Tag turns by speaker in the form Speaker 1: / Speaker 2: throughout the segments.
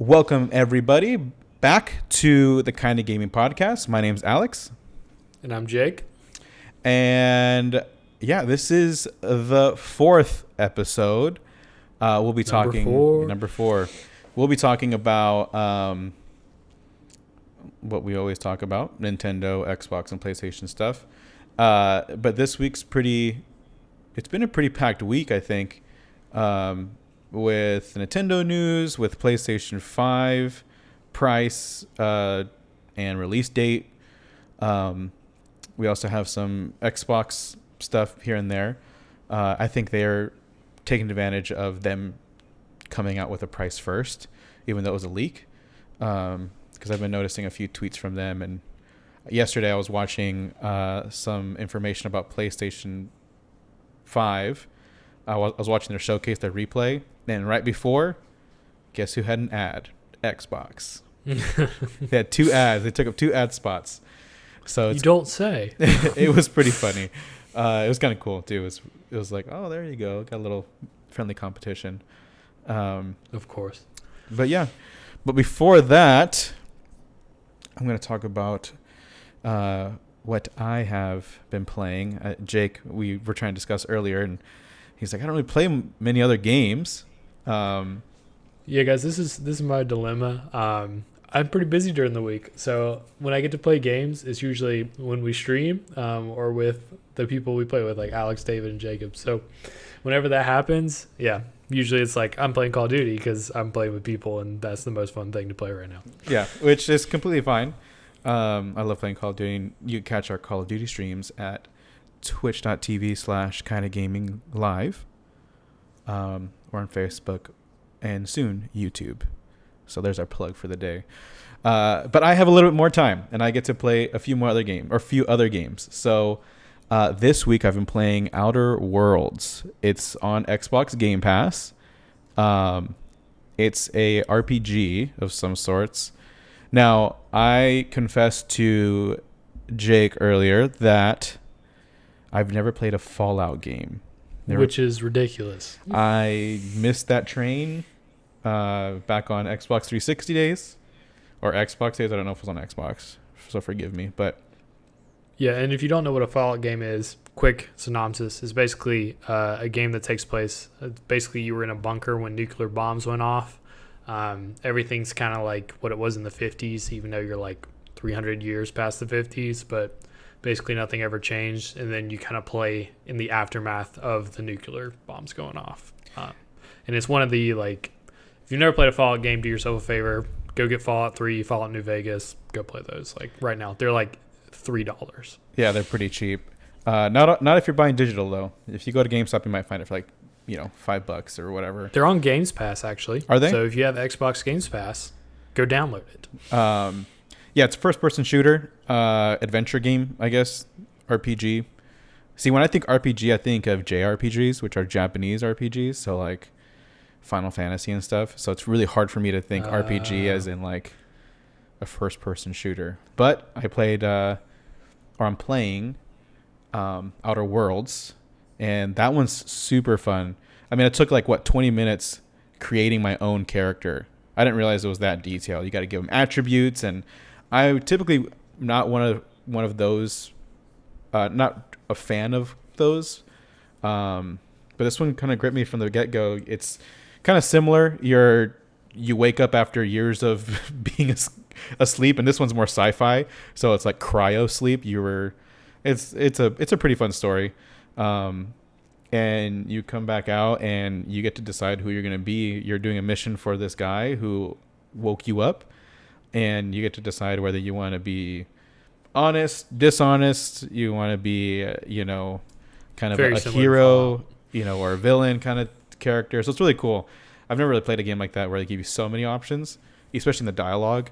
Speaker 1: Welcome, everybody, back to the Kind of Gaming Podcast. My name's Alex.
Speaker 2: And I'm Jake.
Speaker 1: And yeah, this is the fourth episode. We'll be talking... Number four. We'll be talking about what we always talk about, Nintendo, Xbox, and PlayStation stuff. But this week's it's been a pretty packed week, I think. With Nintendo news, with PlayStation 5 price and release date. We also have some Xbox stuff here and there. I think they're taking advantage of them coming out with a price first, even though it was a leak. Because I've been noticing a few tweets from them. And yesterday I was watching some information about PlayStation 5. I was watching their showcase, their replay. And right before, guess who had an ad? Xbox. They had two ads. They took up two ad spots. So
Speaker 2: you don't say.
Speaker 1: It was pretty funny. It was kind of cool too. It was like, oh, there you go. Got a little friendly competition.
Speaker 2: Of course.
Speaker 1: But yeah. But before that, I'm going to talk about what I have been playing. Jake, we were trying to discuss earlier, and he's like, I don't really play many other games.
Speaker 2: Yeah, guys, this is my dilemma. I'm pretty busy during the week, so when I get to play games, it's usually when we stream or with the people we play with, like Alex, David, and Jacob. So whenever that happens, yeah, usually it's like I'm playing Call of Duty because I'm playing with people, and that's the most fun thing to play right now. Yeah,
Speaker 1: which is completely fine. I love playing Call of Duty. You can catch our Call of Duty streams at twitch.tv/kindagaming live. Or on Facebook, and soon YouTube. So there's our plug for the day. But I have a little bit more time, and I get to play a few other games. So this week I've been playing Outer Worlds. It's on Xbox Game Pass. It's a RPG of some sorts. Now, I confessed to Jake earlier that I've never played a Fallout game.
Speaker 2: Which is ridiculous.
Speaker 1: I missed that train back on Xbox 360 days or Xbox days. I don't know if it was on Xbox, so forgive me. But
Speaker 2: yeah, and if you don't know what a Fallout game is, quick synopsis is basically a game that takes place. Basically, you were in a bunker when nuclear bombs went off. Everything's kind of like what it was in the 50s, even though you're like 300 years past the 50s, but basically nothing ever changed, and then you kind of play in the aftermath of the nuclear bombs going off. And it's one of the, like, if you've never played a Fallout game, do yourself a favor. Go get Fallout 3, Fallout New Vegas. Go play those. Like, right now, they're like $3.
Speaker 1: Yeah, they're pretty cheap. Not if you're buying digital, though. If you go to GameStop, you might find it for like, $5 or whatever.
Speaker 2: They're on Games Pass, actually.
Speaker 1: Are they?
Speaker 2: So if you have Xbox Games Pass, go download it.
Speaker 1: Yeah, it's a first-person shooter, adventure game, I guess, RPG. See, when I think RPG, I think of JRPGs, which are Japanese RPGs, so like Final Fantasy and stuff. So it's really hard for me to think RPG as in like a first-person shooter. But I'm playing Outer Worlds, and that one's super fun. I mean, it took like 20 minutes creating my own character. I didn't realize it was that detailed. You got to give them attributes, and I typically not one of those, not a fan of those, but this one kind of gripped me from the get-go. It's kind of similar. You wake up after years of being asleep, and this one's more sci-fi, so it's like cryo sleep. It's a pretty fun story, and you come back out and you get to decide who you're going to be. You're doing a mission for this guy who woke you up. And you get to decide whether you want to be honest, dishonest, you want to be, kind of a hero, or a villain kind of character. So it's really cool. I've never really played a game like that where they give you so many options, especially in the dialogue.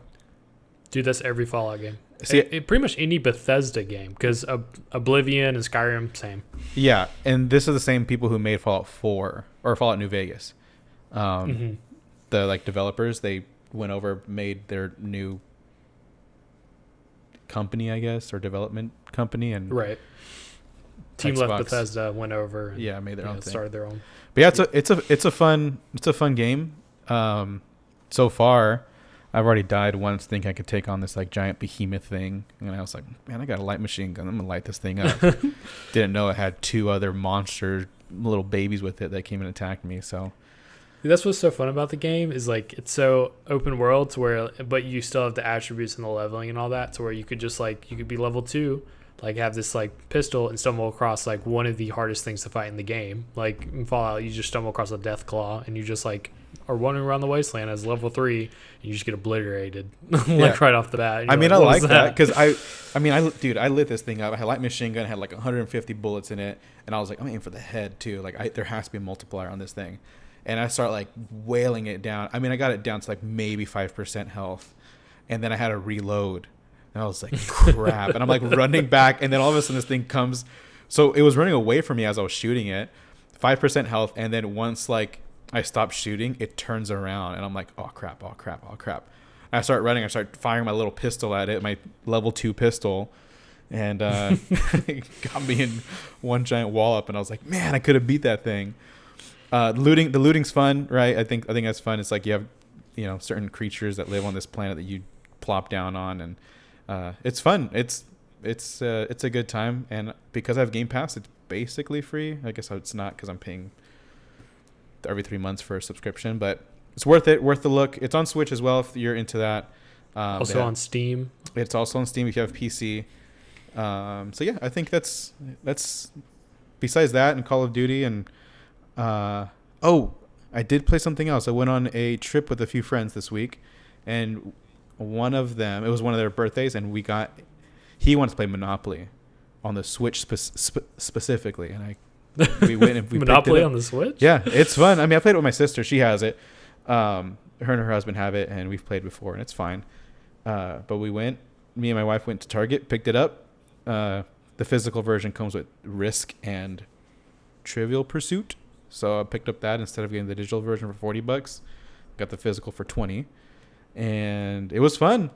Speaker 2: Dude, that's every Fallout game. See, pretty much any Bethesda game, because Oblivion and Skyrim, same.
Speaker 1: Yeah, and this is the same people who made Fallout 4 or Fallout New Vegas. The developers, they went over, made their new company, I guess, or development company, and
Speaker 2: right. Team
Speaker 1: Xbox,
Speaker 2: left Bethesda, went over, and,
Speaker 1: made their own thing.
Speaker 2: started their own.
Speaker 1: But yeah, it's a fun game. so far, I've already died once thinking I could take on this like giant behemoth thing, and I was like, man, I got a light machine gun. I'm gonna light this thing up. Didn't know it had 2 other monster little babies with it that came and attacked me. So
Speaker 2: That's what's so fun about the game is like it's so open world to where, but you still have the attributes and the leveling and all that to where you could just like you could be level 2, like have this like pistol and stumble across like one of the hardest things to fight in the game. Like in Fallout, you just stumble across a death claw and you just like are wandering around the wasteland as level 3 and you just get obliterated like right off the bat.
Speaker 1: I mean,
Speaker 2: like,
Speaker 1: I like that because I lit this thing up. I had a light machine gun, had like 150 bullets in it, and I was like, I'm aiming for the head too. Like there has to be a multiplier on this thing. And I start like wailing it down. I mean, I got it down to like maybe 5% health. And then I had to reload. And I was like, crap. And I'm like running back. And then all of a sudden this thing comes. So it was running away from me as I was shooting it. 5% health. And then once like I stop shooting, it turns around. And I'm like, oh, crap. And I start running. I start firing my little pistol at it, my level 2 pistol. And it got me in one giant wall up. And I was like, man, I could have beat that thing. The looting's fun, right? I think that's fun. It's like you have, certain creatures that live on this planet that you plop down on, and it's fun. It's a good time, and because I have Game Pass, it's basically free. I guess it's not because I'm paying every 3 months for a subscription, but it's worth the look. It's on Switch as well if you're into that.
Speaker 2: Also on Steam.
Speaker 1: It's also on Steam if you have PC. So yeah, I think that's besides that and Call of Duty and. I did play something else. I went on a trip with a few friends this week, and one of them, it was one of their birthdays, and he wants to play Monopoly on the Switch specifically, and we went and we
Speaker 2: Monopoly on the Switch?
Speaker 1: Yeah, it's fun. I mean, I played it with my sister. She has it. Her and her husband have it, and we've played before, and it's fine. But me and my wife went to Target, picked it up. The physical version comes with Risk and Trivial Pursuit. So I picked up that instead of getting the digital version for $40. Got the physical for $20, and it was fun.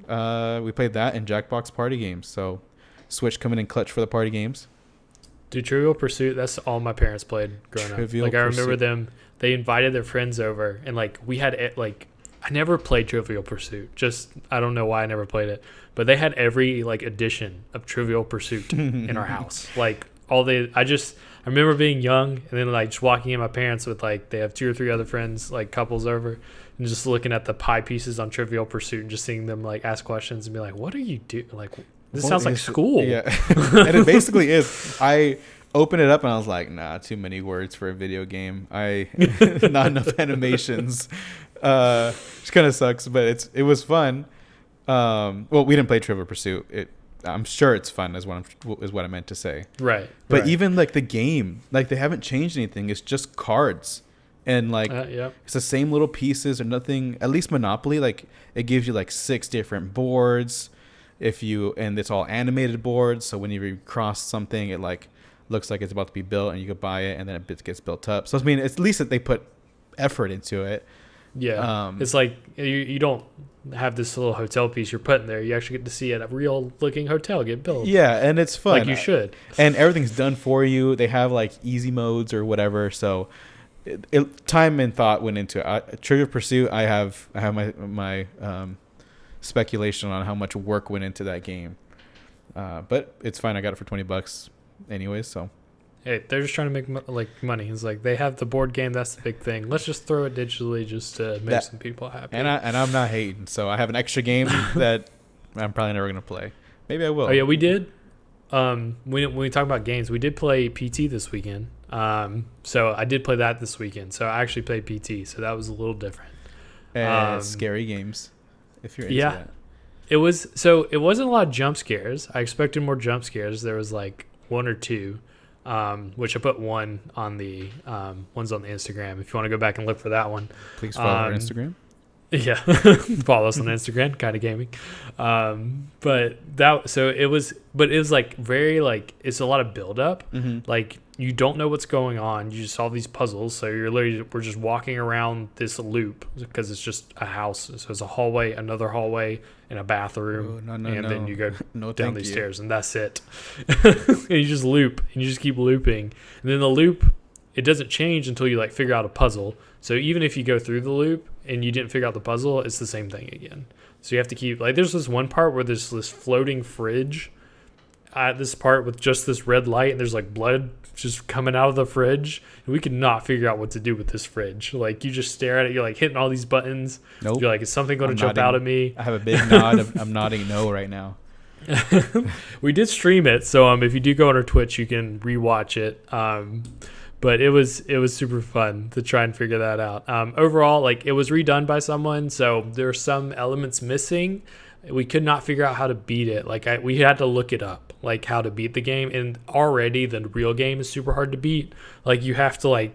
Speaker 1: We played that and Jackbox party games. So Switch coming in clutch for the party games.
Speaker 2: Dude, Trivial Pursuit, that's all my parents played growing up. Like I remember them, they invited their friends over, and like we had like I never played Trivial Pursuit. Just I don't know why I never played it, but they had every like edition of Trivial Pursuit in our house. Like I remember being young and then like just walking in my parents with like they have 2 or 3 other friends like couples over and just looking at the pie pieces on Trivial Pursuit and just seeing them like ask questions and be like, what are you doing? Like this sounds like school.
Speaker 1: Yeah. And it basically is. I opened it up and I was like, nah, too many words for a video game. Not enough animations. Which kind of sucks, but it was fun. Well, we didn't play Trivial Pursuit. I'm sure it's fun is what I meant to say.
Speaker 2: Right.
Speaker 1: But
Speaker 2: right.
Speaker 1: even like the game, like they haven't changed anything. It's just cards. And like it's the same little pieces or nothing. At least Monopoly, like it gives you like 6 different boards and it's all animated boards. So when you cross something, it like looks like it's about to be built and you could buy it and then it gets built up. So I mean, at least that they put effort into it.
Speaker 2: Yeah. It's like you don't have this little hotel piece you're putting there. You actually get to see a real looking hotel get built.
Speaker 1: Yeah, and it's fun.
Speaker 2: Like you should.
Speaker 1: And everything's done for you. They have like easy modes or whatever. So time and thought went into it. Trivial Pursuit, I have my speculation on how much work went into that game. But it's fine. I got it for $20 anyways, so.
Speaker 2: Hey, they're just trying to make money. It's like they have the board game. That's the big thing. Let's just throw it digitally just to make some people happy.
Speaker 1: And I'm not hating. So I have an extra game that I'm probably never going to play. Maybe I will.
Speaker 2: Oh, yeah, we did. When we talk about games, we did play PT this weekend. So I did play that this weekend. So I actually played PT. So that was a little different.
Speaker 1: Scary games, if you're into that.
Speaker 2: It wasn't a lot of jump scares. I expected more jump scares. There was like 1 or 2. Which I put one's on the Instagram. If you want to go back and look for that one,
Speaker 1: please follow our Instagram.
Speaker 2: Yeah, follow us on Instagram, kind of gaming. But it was like very like it's a lot of build up. Mm-hmm. Like you don't know what's going on. You just solve these puzzles. So we're just walking around this loop because it's just a house. So it's a hallway, another hallway, and a bathroom. Then you go down these stairs, and that's it. And you just loop, and you just keep looping, and then the loop it doesn't change until you like figure out a puzzle. So even if you go through the loop and you didn't figure out the puzzle, it's the same thing again. So you have to keep like there's this one part where there's this floating fridge at this part with just this red light, and there's like blood just coming out of the fridge, and we could not figure out what to do with this fridge. Like you just stare at it, you're like hitting all these buttons.
Speaker 1: Nope.
Speaker 2: You're like, is something going to jump
Speaker 1: nodding.
Speaker 2: out at me?
Speaker 1: I have a big nod. I'm nodding no right now.
Speaker 2: We did stream it, so if you do go on our Twitch, you can rewatch it. But it was super fun to try and figure that out. Overall, like it was redone by someone, so there are some elements missing. We could not figure out how to beat it. Like we had to look it up, like how to beat the game. And already the real game is super hard to beat. Like you have to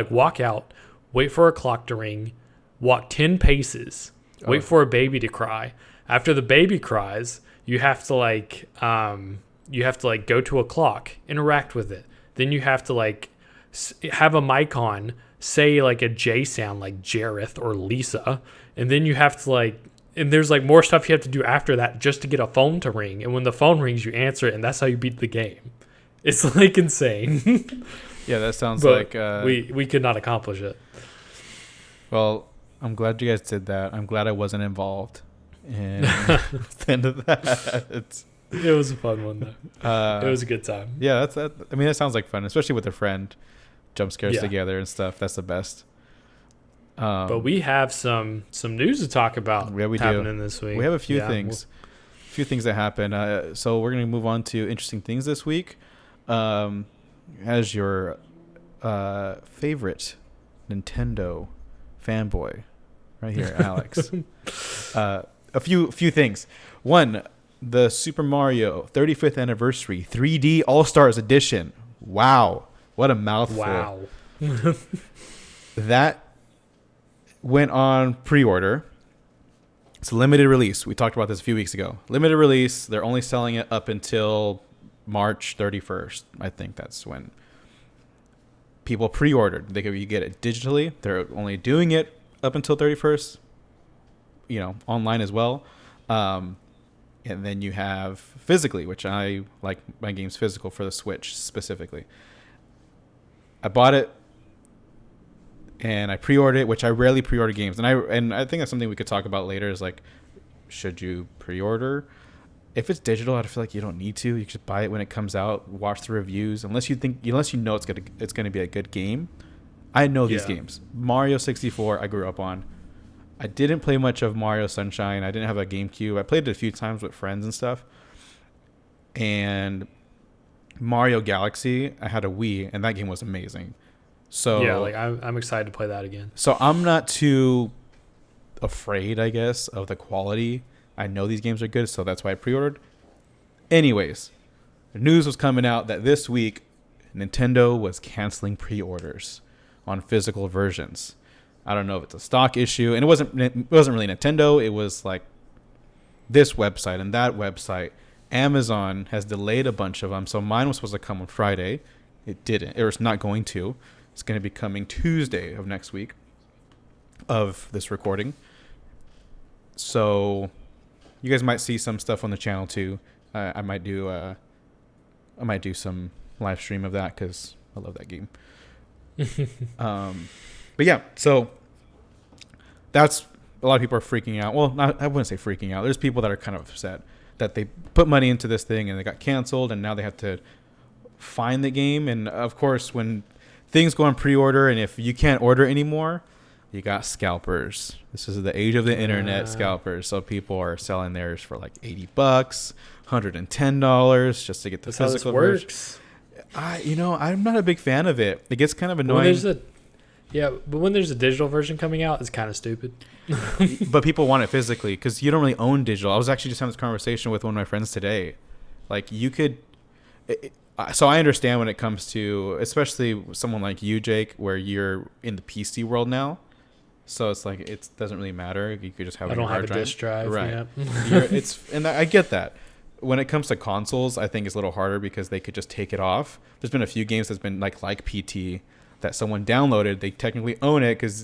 Speaker 2: walk out, wait for a clock to ring, walk 10 paces, wait for a baby to cry. After the baby cries, you have to go to a clock, interact with it. Then you have to have a mic on, say like a J sound like Jareth or Lisa, and then you have to and there's like more stuff you have to do after that just to get a phone to ring. And when the phone rings, you answer it, and that's how you beat the game. It's like insane.
Speaker 1: Yeah, that sounds
Speaker 2: but
Speaker 1: like
Speaker 2: we could not accomplish it.
Speaker 1: Well, I'm glad you guys did that. I'm glad I wasn't involved. And at the end of that,
Speaker 2: it was a fun one though. It was a good time.
Speaker 1: Yeah, that. I mean, that sounds like fun, especially with a friend. Jump scares together and stuff. That's the best.
Speaker 2: But we have some news to talk about happening this week.
Speaker 1: We have a few things. A few things that happen. So we're going to move on to interesting things this week. As your favorite Nintendo fanboy right here, Alex. A few things. One, the Super Mario 35th Anniversary 3D All-Stars Edition. Wow. What a mouthful.
Speaker 2: Wow.
Speaker 1: That went on pre-order. It's a limited release. We talked about this a few weeks ago. Limited release. They're only selling it up until March 31st. I think that's when people pre-ordered. You get it digitally. They're only doing it up until 31st. Online as well. And then you have physically, which I like my games physical for the Switch specifically. I bought it and I pre-ordered it, which I rarely pre-order games. And I think that's something we could talk about later is like, should you pre-order? If it's digital, I feel like you don't need to. You should buy it when it comes out, watch the reviews. Unless you know it's gonna be a good game. I know these games. Mario 64, I grew up on. I didn't play much of Mario Sunshine. I didn't have a GameCube. I played it a few times with friends and stuff. And Mario Galaxy, I had a Wii, and that game was amazing. So
Speaker 2: yeah, I'm excited to play that again.
Speaker 1: So I'm not too afraid, I guess, of the quality. I know these games are good, so that's why I pre-ordered. Anyways, the news was coming out that this week Nintendo was canceling pre-orders on physical versions. I don't know if it's a stock issue, and it wasn't really Nintendo. It was like this website and that website. Amazon has delayed a bunch of them, so mine was supposed to come on Friday. It didn't. It was not going to. It's going to be coming Tuesday of next week of this recording. So you guys might see some stuff on the channel too. I might do some live stream of that because I love that game. But yeah, so that's a lot of people are freaking out. Well, I wouldn't say freaking out. There's people that are kind of upset that they put money into this thing and they got canceled and now they have to find the game. And of course, when things go on pre-order and if you can't order anymore, you got scalpers. This is the age of the internet, scalpers. So people are selling theirs for like $80, $110 just to get the physical version. I'm not a big fan of it. It gets kind of annoying.
Speaker 2: But when there's a digital version coming out, it's kind of stupid.
Speaker 1: But people want it physically because you don't really own digital. I was actually just having this conversation with one of my friends today. Like you could... So I understand when it comes to, especially someone like you, Jake, where you're in the PC world now. So it's like it doesn't really matter. You could just have. I don't have a disk drive, right? Yeah. And I get that. When it comes to consoles, I think it's a little harder because they could just take it off. There's been a few games that's been like PT that someone downloaded. They technically own it because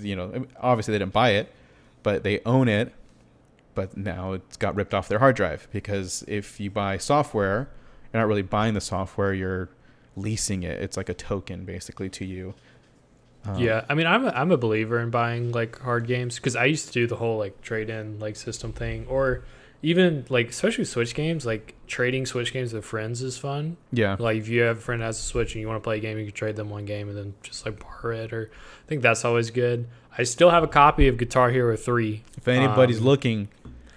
Speaker 1: obviously they didn't buy it, but they own it. But now it's got ripped off their hard drive because if you buy software, you're not really buying the software. You're leasing it. It's like a token basically to you.
Speaker 2: Yeah, I mean, I'm a believer in buying like hard games because I used to do the whole like trade in like system thing, or even like especially Switch games, like trading Switch games with friends is fun.
Speaker 1: Yeah.
Speaker 2: Like if you have a friend that has a Switch and you want to play a game, you can trade them one game and then just like borrow it. Or I think that's always good. I still have a copy of Guitar Hero 3.
Speaker 1: If anybody's looking,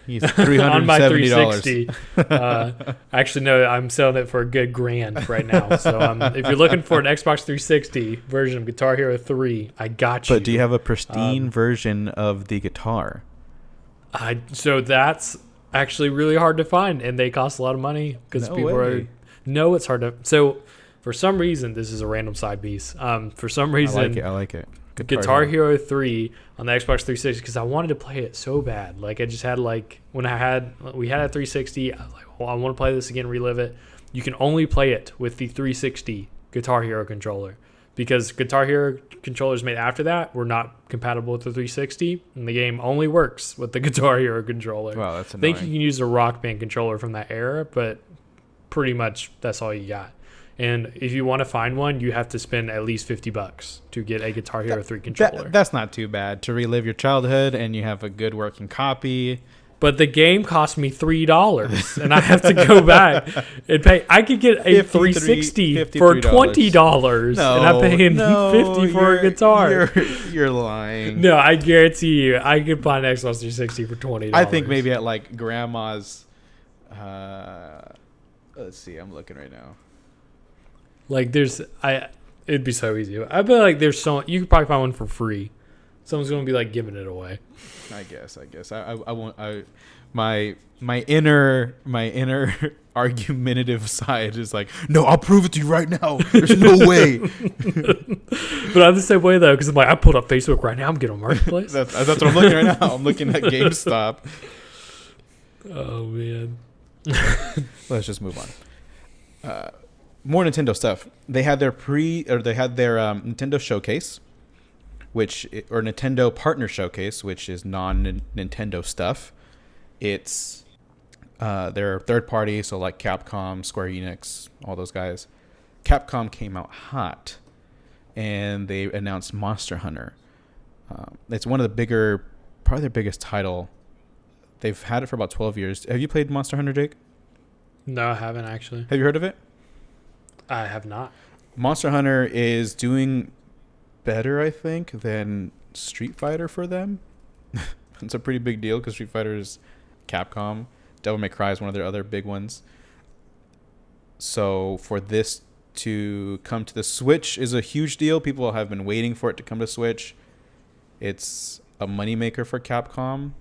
Speaker 1: he's $370.
Speaker 2: On my 360. Actually, no, I'm selling it for a good $1,000 right now. So if you're looking for an Xbox 360 version of Guitar Hero 3, I got you.
Speaker 1: But do you have a pristine version of the guitar?
Speaker 2: So that's actually really hard to find, and they cost a lot of money because
Speaker 1: No
Speaker 2: people
Speaker 1: way.
Speaker 2: know it's hard to. So for some reason, this is a random side piece. For some reason,
Speaker 1: I like it.
Speaker 2: Guitar Hero 3 on the Xbox 360 because I wanted to play it so bad. Like I just had like when we had a 360, I was like, well, I want to play this again, relive it. You can only play it with the 360 Guitar Hero controller because Guitar Hero controllers made after that were not compatible with the 360, and the game only works with the Guitar Hero controller.
Speaker 1: Wow, that's
Speaker 2: I
Speaker 1: annoying.
Speaker 2: think you can use a Rock Band controller from that era, but pretty much that's all you got. And if you want to find one, you have to spend at least $50 to get a Guitar Hero 3 controller.
Speaker 1: That's not too bad to relive your childhood, and you have a good working copy.
Speaker 2: But the game cost me $3, and I have to go back and pay. I could get a 360 for $20, and I'm paying $50 for a guitar.
Speaker 1: You're lying.
Speaker 2: No, I guarantee you, I could find an Xbox 360 for $20.
Speaker 1: I think maybe at like grandma's. Let's see. I'm looking right now.
Speaker 2: Like it'd be so easy. I feel like you could probably find one for free. Someone's gonna be like giving it away.
Speaker 1: I guess. I won't. My inner argumentative side is like, no, I'll prove it to you right now. There's no way.
Speaker 2: But I'm the same way though, because I'm like, I pulled up Facebook right now. I'm getting on Marketplace.
Speaker 1: that's what I'm looking right now. I'm looking at GameStop.
Speaker 2: Oh man.
Speaker 1: Let's just move on. More Nintendo stuff. They had their Nintendo showcase, or Nintendo partner showcase, which is non-Nintendo stuff. It's their third party, so like Capcom, Square Enix, all those guys. Capcom came out hot, and they announced Monster Hunter. It's one of the probably their biggest title. They've had it for about 12 years. Have you played Monster Hunter, Jake?
Speaker 2: No, I haven't actually.
Speaker 1: Have you heard of it?
Speaker 2: I have not.
Speaker 1: Monster Hunter is doing better, I think, than Street Fighter for them. It's a pretty big deal because Street Fighter is Capcom. Devil May Cry is one of their other big ones. So for this to come to the Switch is a huge deal. People have been waiting for it to come to Switch. It's a moneymaker for Capcom,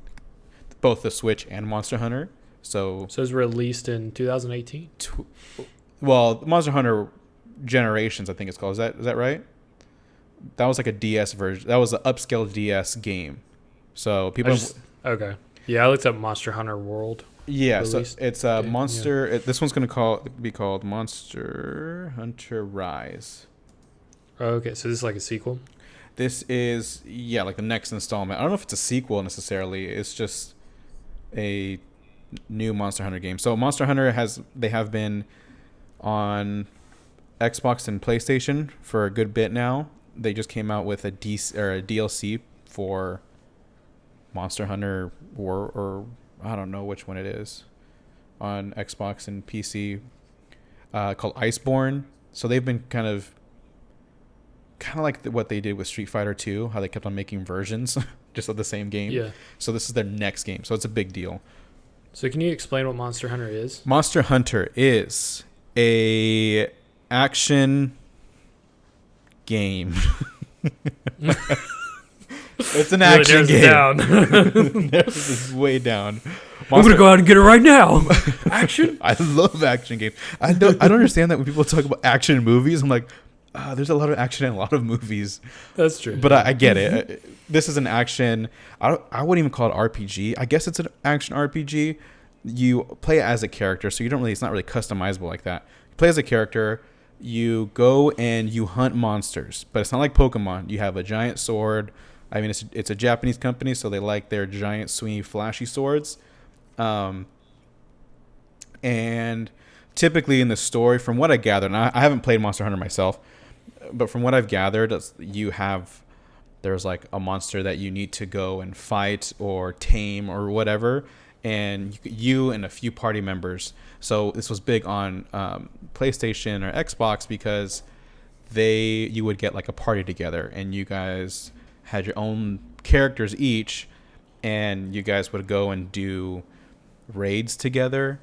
Speaker 1: both the Switch and Monster Hunter. So
Speaker 2: it was released in 2018?
Speaker 1: Well, Monster Hunter Generations, I think it's called. Is that right? That was like a DS version. That was an upscale DS game. So people.
Speaker 2: Okay. Yeah, I looked up Monster Hunter World.
Speaker 1: Yeah, so it's a Monster.
Speaker 2: Yeah.
Speaker 1: This one's gonna be called Monster Hunter Rise.
Speaker 2: Okay, so this is like a sequel.
Speaker 1: This is like the next installment. I don't know if it's a sequel necessarily. It's just a new Monster Hunter game. So Monster Hunter they have been on Xbox and PlayStation for a good bit now. They just came out with a DLC for Monster Hunter or I don't know which one it is on Xbox and PC called Iceborne. So they've been kind of like what they did with Street Fighter 2, how they kept on making versions just of the same game.
Speaker 2: Yeah.
Speaker 1: So this is their next game. So it's a big deal.
Speaker 2: So can you explain what Monster Hunter is?
Speaker 1: Monster Hunter is a action game. It's an action game.
Speaker 2: Down.
Speaker 1: This is way down.
Speaker 2: I'm gonna go out and get it right now. Action.
Speaker 1: I love action games. I don't understand that when people talk about action in movies. I'm like, there's a lot of action in a lot of movies. That's true. But I get it. This is an action. I wouldn't even call it RPG. I guess it's an action RPG. You play as a character, so it's not really customizable like that. You play as a character. You go and you hunt monsters, but it's not like Pokemon. You have a giant sword. I mean, it's a Japanese company, so they like their giant, swingy, flashy swords. And typically in the story, from what I gathered, and I haven't played Monster Hunter myself, but from what I've gathered, there's like a monster that you need to go and fight or tame or whatever, and you and a few party members. So this was big on PlayStation or Xbox because you would get like a party together, and you guys had your own characters each, and you guys would go and do raids together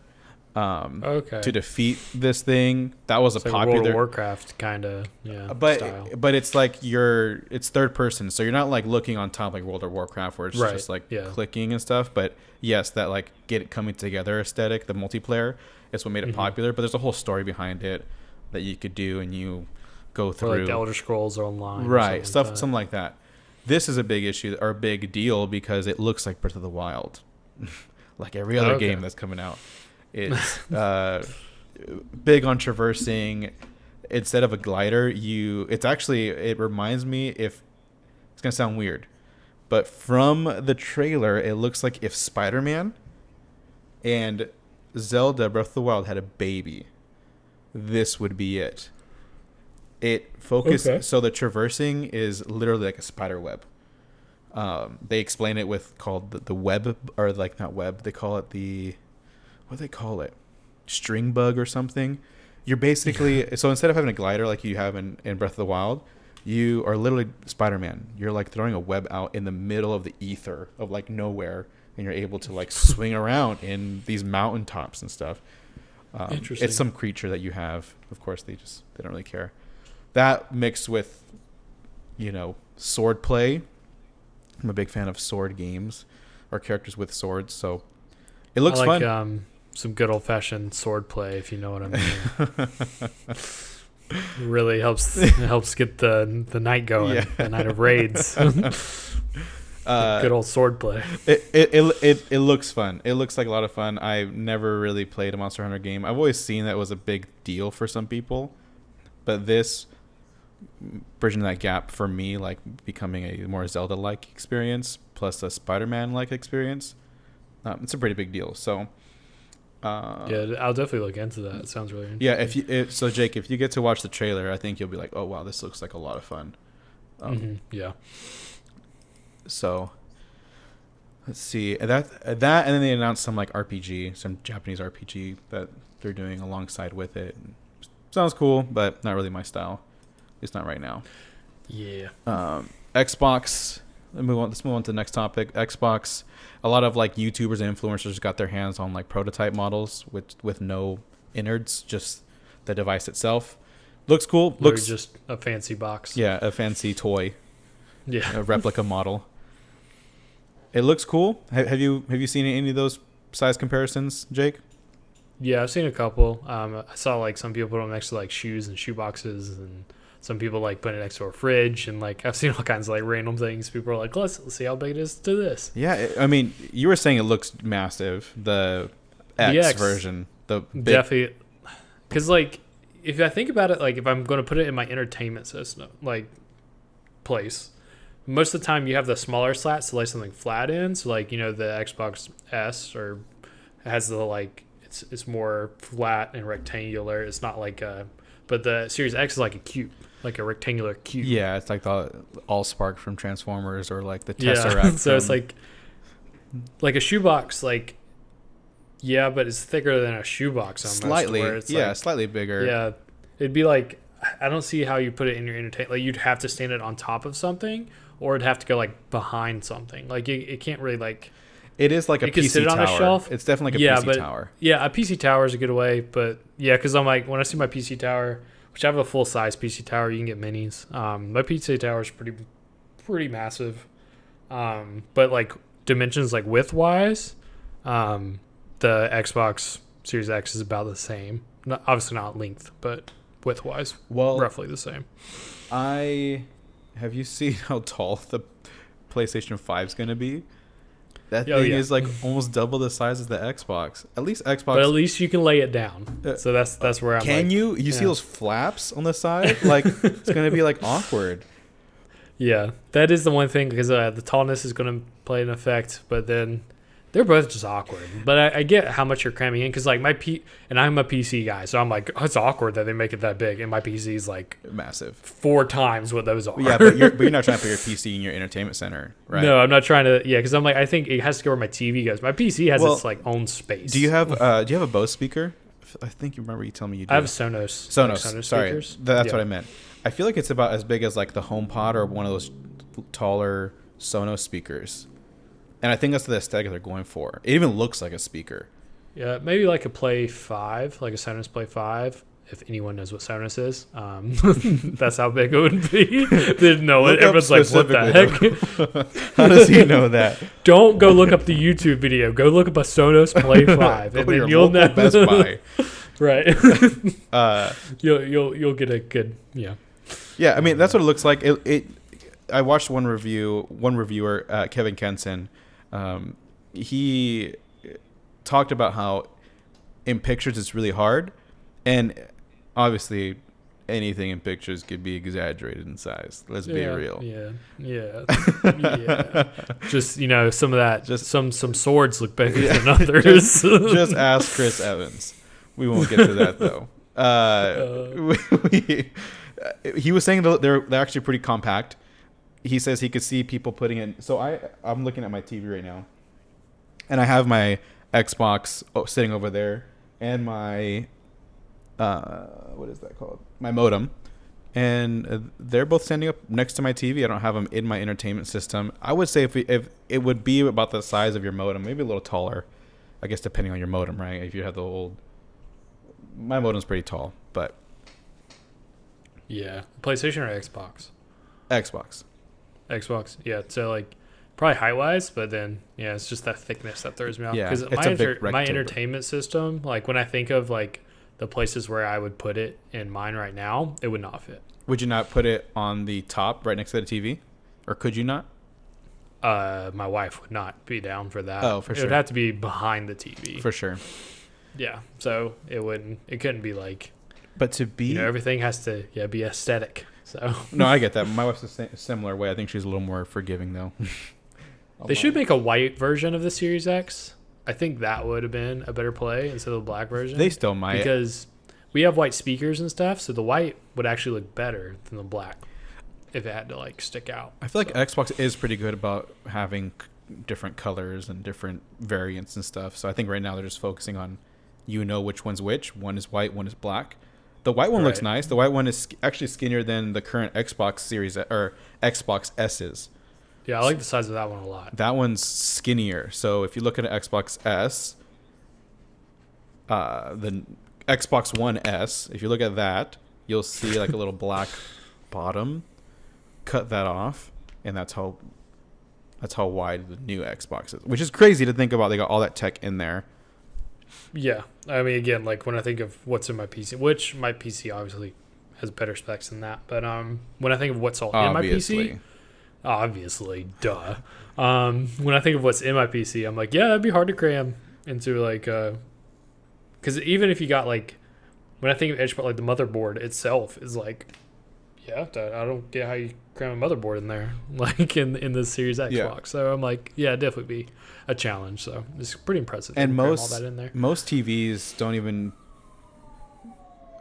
Speaker 1: to defeat this thing. That was
Speaker 2: it's
Speaker 1: a
Speaker 2: like
Speaker 1: popular
Speaker 2: World of Warcraft kind of style.
Speaker 1: But it's like it's third person, so you're not like looking on top like World of Warcraft where it's just like clicking and stuff. But yes, that like coming together aesthetic, the multiplayer, is what made it popular. But there's a whole story behind it that you could do, and you go through
Speaker 2: or like the Elder Scrolls Online,
Speaker 1: right? Something like that. This is a big issue or a big deal because it looks like Breath of the Wild, like every other game that's coming out. It's big on traversing. Instead of a glider, it reminds me, if it's gonna sound weird, but from the trailer, it looks like if Spider-Man and Zelda Breath of the Wild had a baby, this would be it. So the traversing is literally like a spider web. They explain it with called the web, or like not web. They call it what do they call it? String bug or something. You're basically so instead of having a glider like you have in Breath of the Wild, you are literally Spider-Man. You're like throwing a web out in the middle of the ether of like nowhere, and you're able to like swing around in these mountaintops and stuff.
Speaker 2: Interesting.
Speaker 1: It's some creature that you have. Of course, they don't really care. That mixed with, sword play. I'm a big fan of sword games or characters with swords, so it looks fun.
Speaker 2: Some good old fashioned sword play, if you know what I mean. Really helps get the night going. The night of raids. Good old sword play.
Speaker 1: It looks fun. It looks like a lot of fun. I've never really played a Monster Hunter game. I've always seen that was a big deal for some people, but this bridging that gap for me, like becoming a more Zelda-like experience plus a Spider-Man-like experience, it's a pretty big deal. So
Speaker 2: I'll definitely look into that. It sounds really interesting.
Speaker 1: So Jake, if you get to watch the trailer, I think you'll be like, oh wow, this looks like a lot of fun. So let's see that, and then they announced some like RPG, some Japanese RPG that they're doing alongside with it. Sounds cool, but not really my style. It's not right now.
Speaker 2: Yeah.
Speaker 1: Xbox. Let's move on to the next topic. Xbox. A lot of like YouTubers and influencers got their hands on like prototype models with no innards, just the device itself. Looks cool. Looks
Speaker 2: just a fancy box.
Speaker 1: Yeah, a fancy toy.
Speaker 2: Yeah.
Speaker 1: A replica model. It looks cool. Have you seen any of those size comparisons, Jake?
Speaker 2: Yeah, I've seen a couple. I saw like some people put them next to like shoes and shoe boxes, and some people like put it next to a fridge, and like I've seen all kinds of like random things. People are like, let's see how big it is to this.
Speaker 1: Yeah, I mean, you were saying it looks massive. The X version,
Speaker 2: definitely, because like if I think about it, like if I'm going to put it in my entertainment system, like place, most of the time you have the smaller slats to lay something flat in. So like the Xbox S or has the like it's more flat and rectangular. It's not like but the Series X is like a cube, like a rectangular cube.
Speaker 1: Yeah, it's like the Allspark from Transformers or like the Tesseract.
Speaker 2: Yeah, so it's like a shoebox, like but it's thicker than a shoebox almost.
Speaker 1: Slightly,
Speaker 2: it's
Speaker 1: slightly bigger.
Speaker 2: Yeah, it'd be like I don't see how you put it in your entertainment. Like you'd have to stand it on top of something, or it'd have to go like behind something. Like it can't really like.
Speaker 1: It is like a PC
Speaker 2: sit
Speaker 1: tower.
Speaker 2: On a shelf.
Speaker 1: It's definitely like a PC tower.
Speaker 2: Yeah, a PC tower is a good way, but because I'm like when I see my PC tower, which I have a full size PC tower, you can get minis. My PC tower is pretty massive, but like dimensions like width wise, the Xbox Series X is about the same. Obviously not length, but width wise, roughly the same.
Speaker 1: Have you seen how tall the PlayStation 5 is going to be? That thing is like almost double the size as the Xbox. At least Xbox.
Speaker 2: But at least you can lay it down. So that's where I'm.
Speaker 1: Can you? You see those flaps on the side? Like it's gonna be like awkward.
Speaker 2: Yeah, that is the one thing because the tallness is gonna play an effect. But then They're both just awkward, but I get how much you're cramming in because like and I'm a PC guy, so I'm like, oh, it's awkward that they make it that big, and my PC is like
Speaker 1: massive,
Speaker 2: 4 times what those are.
Speaker 1: Yeah, but you're not trying to put your PC in your entertainment center, right?
Speaker 2: No, I'm not trying to. Yeah, because I'm like, I think it has to go where my TV goes. My PC has its like own space.
Speaker 1: Do you have a Bose speaker? I think you remember you telling me you do.
Speaker 2: I have Sonos.
Speaker 1: Sonos sorry, that's what I meant. I feel like it's about as big as like the HomePod or one of those taller Sonos speakers. And I think that's the aesthetic they're going for. It even looks like a speaker.
Speaker 2: Yeah, maybe like a Play 5, like a Sonos Play 5, if anyone knows what Sonos is. That's how big it would be. Didn't know it. Everyone's like, what the heck?
Speaker 1: How does he know that?
Speaker 2: Don't go look up the YouTube video. Go look up a Sonos Play 5. And then you'll know.
Speaker 1: Best Buy.
Speaker 2: Right. You'll get a good, yeah.
Speaker 1: Yeah, I mean, that's what it looks like. I watched one reviewer, Kevin Kenson. He talked about how in pictures it's really hard, and obviously anything in pictures could be exaggerated in size. Let's be real.
Speaker 2: Yeah. Just some of that. Just some swords look bigger than others.
Speaker 1: just ask Chris Evans. We won't get to that though. He was saying they're actually pretty compact. He says he could see people putting in. So I'm looking at my TV right now, and I have my Xbox sitting over there, and my what is that called? My modem, and they're both standing up next to my TV. I don't have them in my entertainment system. I would say if it would be about the size of your modem, maybe a little taller, I guess depending on your modem, right? If you have the old, my modem's pretty tall, but
Speaker 2: yeah, PlayStation or Xbox? Xbox, yeah. So like probably height wise, but then yeah, it's just that thickness that throws me off.
Speaker 1: Yeah,
Speaker 2: because my entertainment system, like when I think of like the places where I would put it in mine right now, it would not fit.
Speaker 1: Would you not put it on the top right next to the TV, or could you not?
Speaker 2: My wife would not be down for that.
Speaker 1: Oh, for sure.
Speaker 2: It would have to be behind the TV.
Speaker 1: For sure.
Speaker 2: Yeah, so it couldn't be like.
Speaker 1: But to be,
Speaker 2: everything has to be aesthetic. So
Speaker 1: no, I get that. My wife's a similar way. I think she's a little more forgiving though.
Speaker 2: They should make a white version of the Series X. I think that would have been a better play instead of the black version.
Speaker 1: They still might,
Speaker 2: because we have white speakers and stuff, so the white would actually look better than the black if it had to like stick out.
Speaker 1: I feel like Xbox is pretty good about having different colors and different variants and stuff. So I think right now they're just focusing on, which one's which. One is white, one is black. The white one looks nice. The white one is actually skinnier than the current Xbox Series or Xbox S's.
Speaker 2: Yeah, I like the size of that one a lot.
Speaker 1: That one's skinnier. So if you look at an Xbox S, the Xbox One S, if you look at that, you'll see like a little black bottom. Cut that off, and that's how wide the new Xbox is. Which is crazy to think about. They got all that tech in there.
Speaker 2: Yeah, I mean, again, like when I think of what's in my PC, which my PC obviously has better specs than that, but when I think of what's all in my PC, obviously, duh. When I think of what's in my PC, I'm like, yeah, that'd be hard to cram into like, because even if you got like, when I think of edge, like the motherboard itself is like, yeah, I don't get how you cram a motherboard in there, like in the Series Xbox. Yeah. So I'm like, yeah, it'd definitely be a challenge. So it's pretty impressive.
Speaker 1: And
Speaker 2: all that in there.
Speaker 1: Most TVs don't even,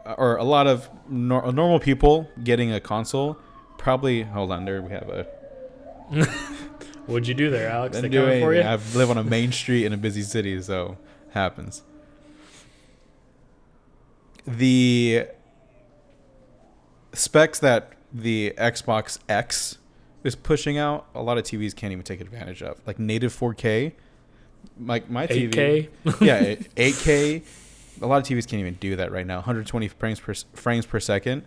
Speaker 1: or a lot of normal people getting a console probably. Hold on, there we have a.
Speaker 2: What'd you do there, Alex?
Speaker 1: Didn't do anything for you? I live on a main street in a busy city, so happens. The specs that the Xbox X is pushing out, a lot of TVs can't even take advantage of. Like native 4K, like my
Speaker 2: 8K?
Speaker 1: TV, yeah, 8K. A lot of TVs can't even do that right now. 120 frames per second.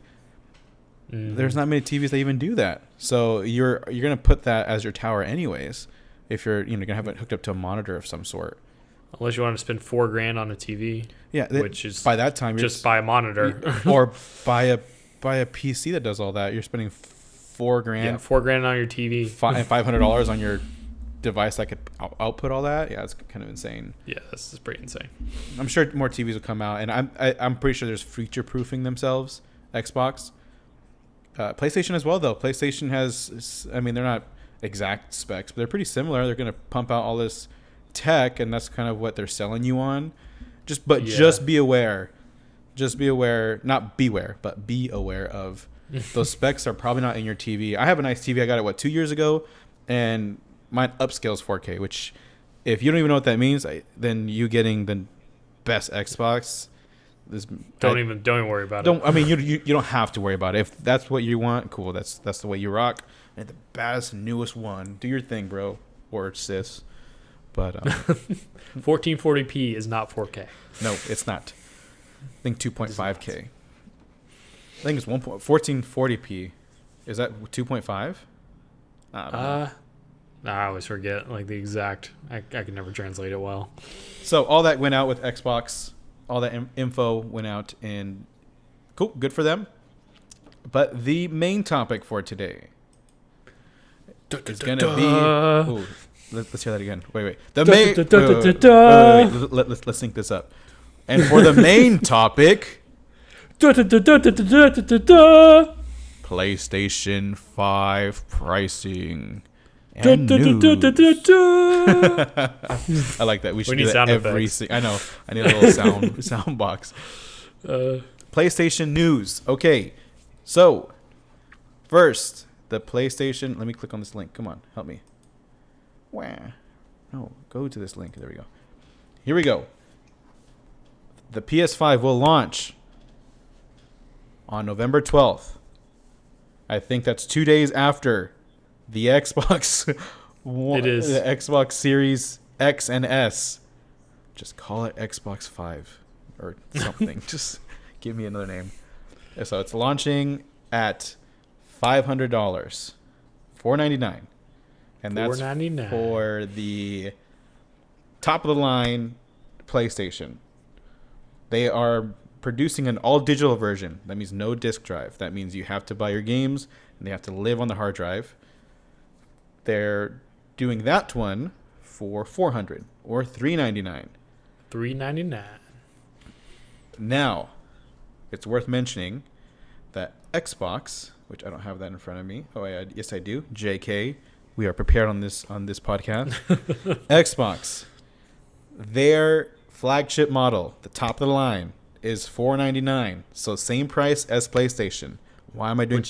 Speaker 1: There's not many TVs that even do that. So you're gonna put that as your tower anyways. If you're gonna have it hooked up to a monitor of some sort.
Speaker 2: Unless you want to spend $4,000 on a TV.
Speaker 1: Yeah,
Speaker 2: which is
Speaker 1: by that time
Speaker 2: just buy a monitor
Speaker 1: or buy a PC that does all that. You're spending $4,000.
Speaker 2: Yeah, $4,000 on your TV,
Speaker 1: $500 on your device that could output all that. Yeah, it's kind of insane.
Speaker 2: Yeah, this is pretty insane.
Speaker 1: I'm sure more TVs will come out, and I'm pretty sure there's future proofing themselves. Xbox, PlayStation as well though. PlayStation has, I mean, they're not exact specs, but they're pretty similar. They're going to pump out all this tech, and that's kind of what they're selling you on. Just be aware. Just be aware, not beware, but be aware of those specs are probably not in your TV. I have a nice TV. I got it 2 years ago, and mine upscales 4K. Which, if you don't even know what that means, then you getting the best Xbox.
Speaker 2: Don't even worry about it.
Speaker 1: I mean, you don't have to worry about it. If that's what you want, cool. That's the way you rock. And the baddest, newest one. Do your thing, bro, or sis. But
Speaker 2: 1440p is not 4K.
Speaker 1: No, it's not. I think 2.5K. I think it's 1440p. Is that 2.5?
Speaker 2: I always forget like the exact. I can never translate it well.
Speaker 1: So all that went out with Xbox. All that info went out, and cool, good for them. But the main topic for today is gonna be. Ooh, let's hear that again. Wait. The main. Wait. Let's sync this up. And for the main topic, PlayStation 5 pricing and news. I like that. We should do that every. I know. I need a little sound box. PlayStation news. Okay, so first the PlayStation. Let me click on this link. Come on, help me. Where? No, go to this link. There we go. Here we go. The PS5 will launch on November 12th. I think that's 2 days after the Xbox One,
Speaker 2: it is.
Speaker 1: The Xbox Series X and S. Just call it Xbox 5 or something. Just give me another name. So it's launching at $500, $499, and that's
Speaker 2: $499
Speaker 1: for the top of the line PlayStation. They are producing an all-digital version. That means no disc drive. That means you have to buy your games, and they have to live on the hard drive. They're doing that one for $400 or $399.
Speaker 2: $399.
Speaker 1: Now, it's worth mentioning that Xbox, which I don't have that in front of me. Oh, yes, I do. JK, we are prepared on this podcast. Xbox, their flagship model, the top of the line, is $499. So same price as PlayStation. Why am I doing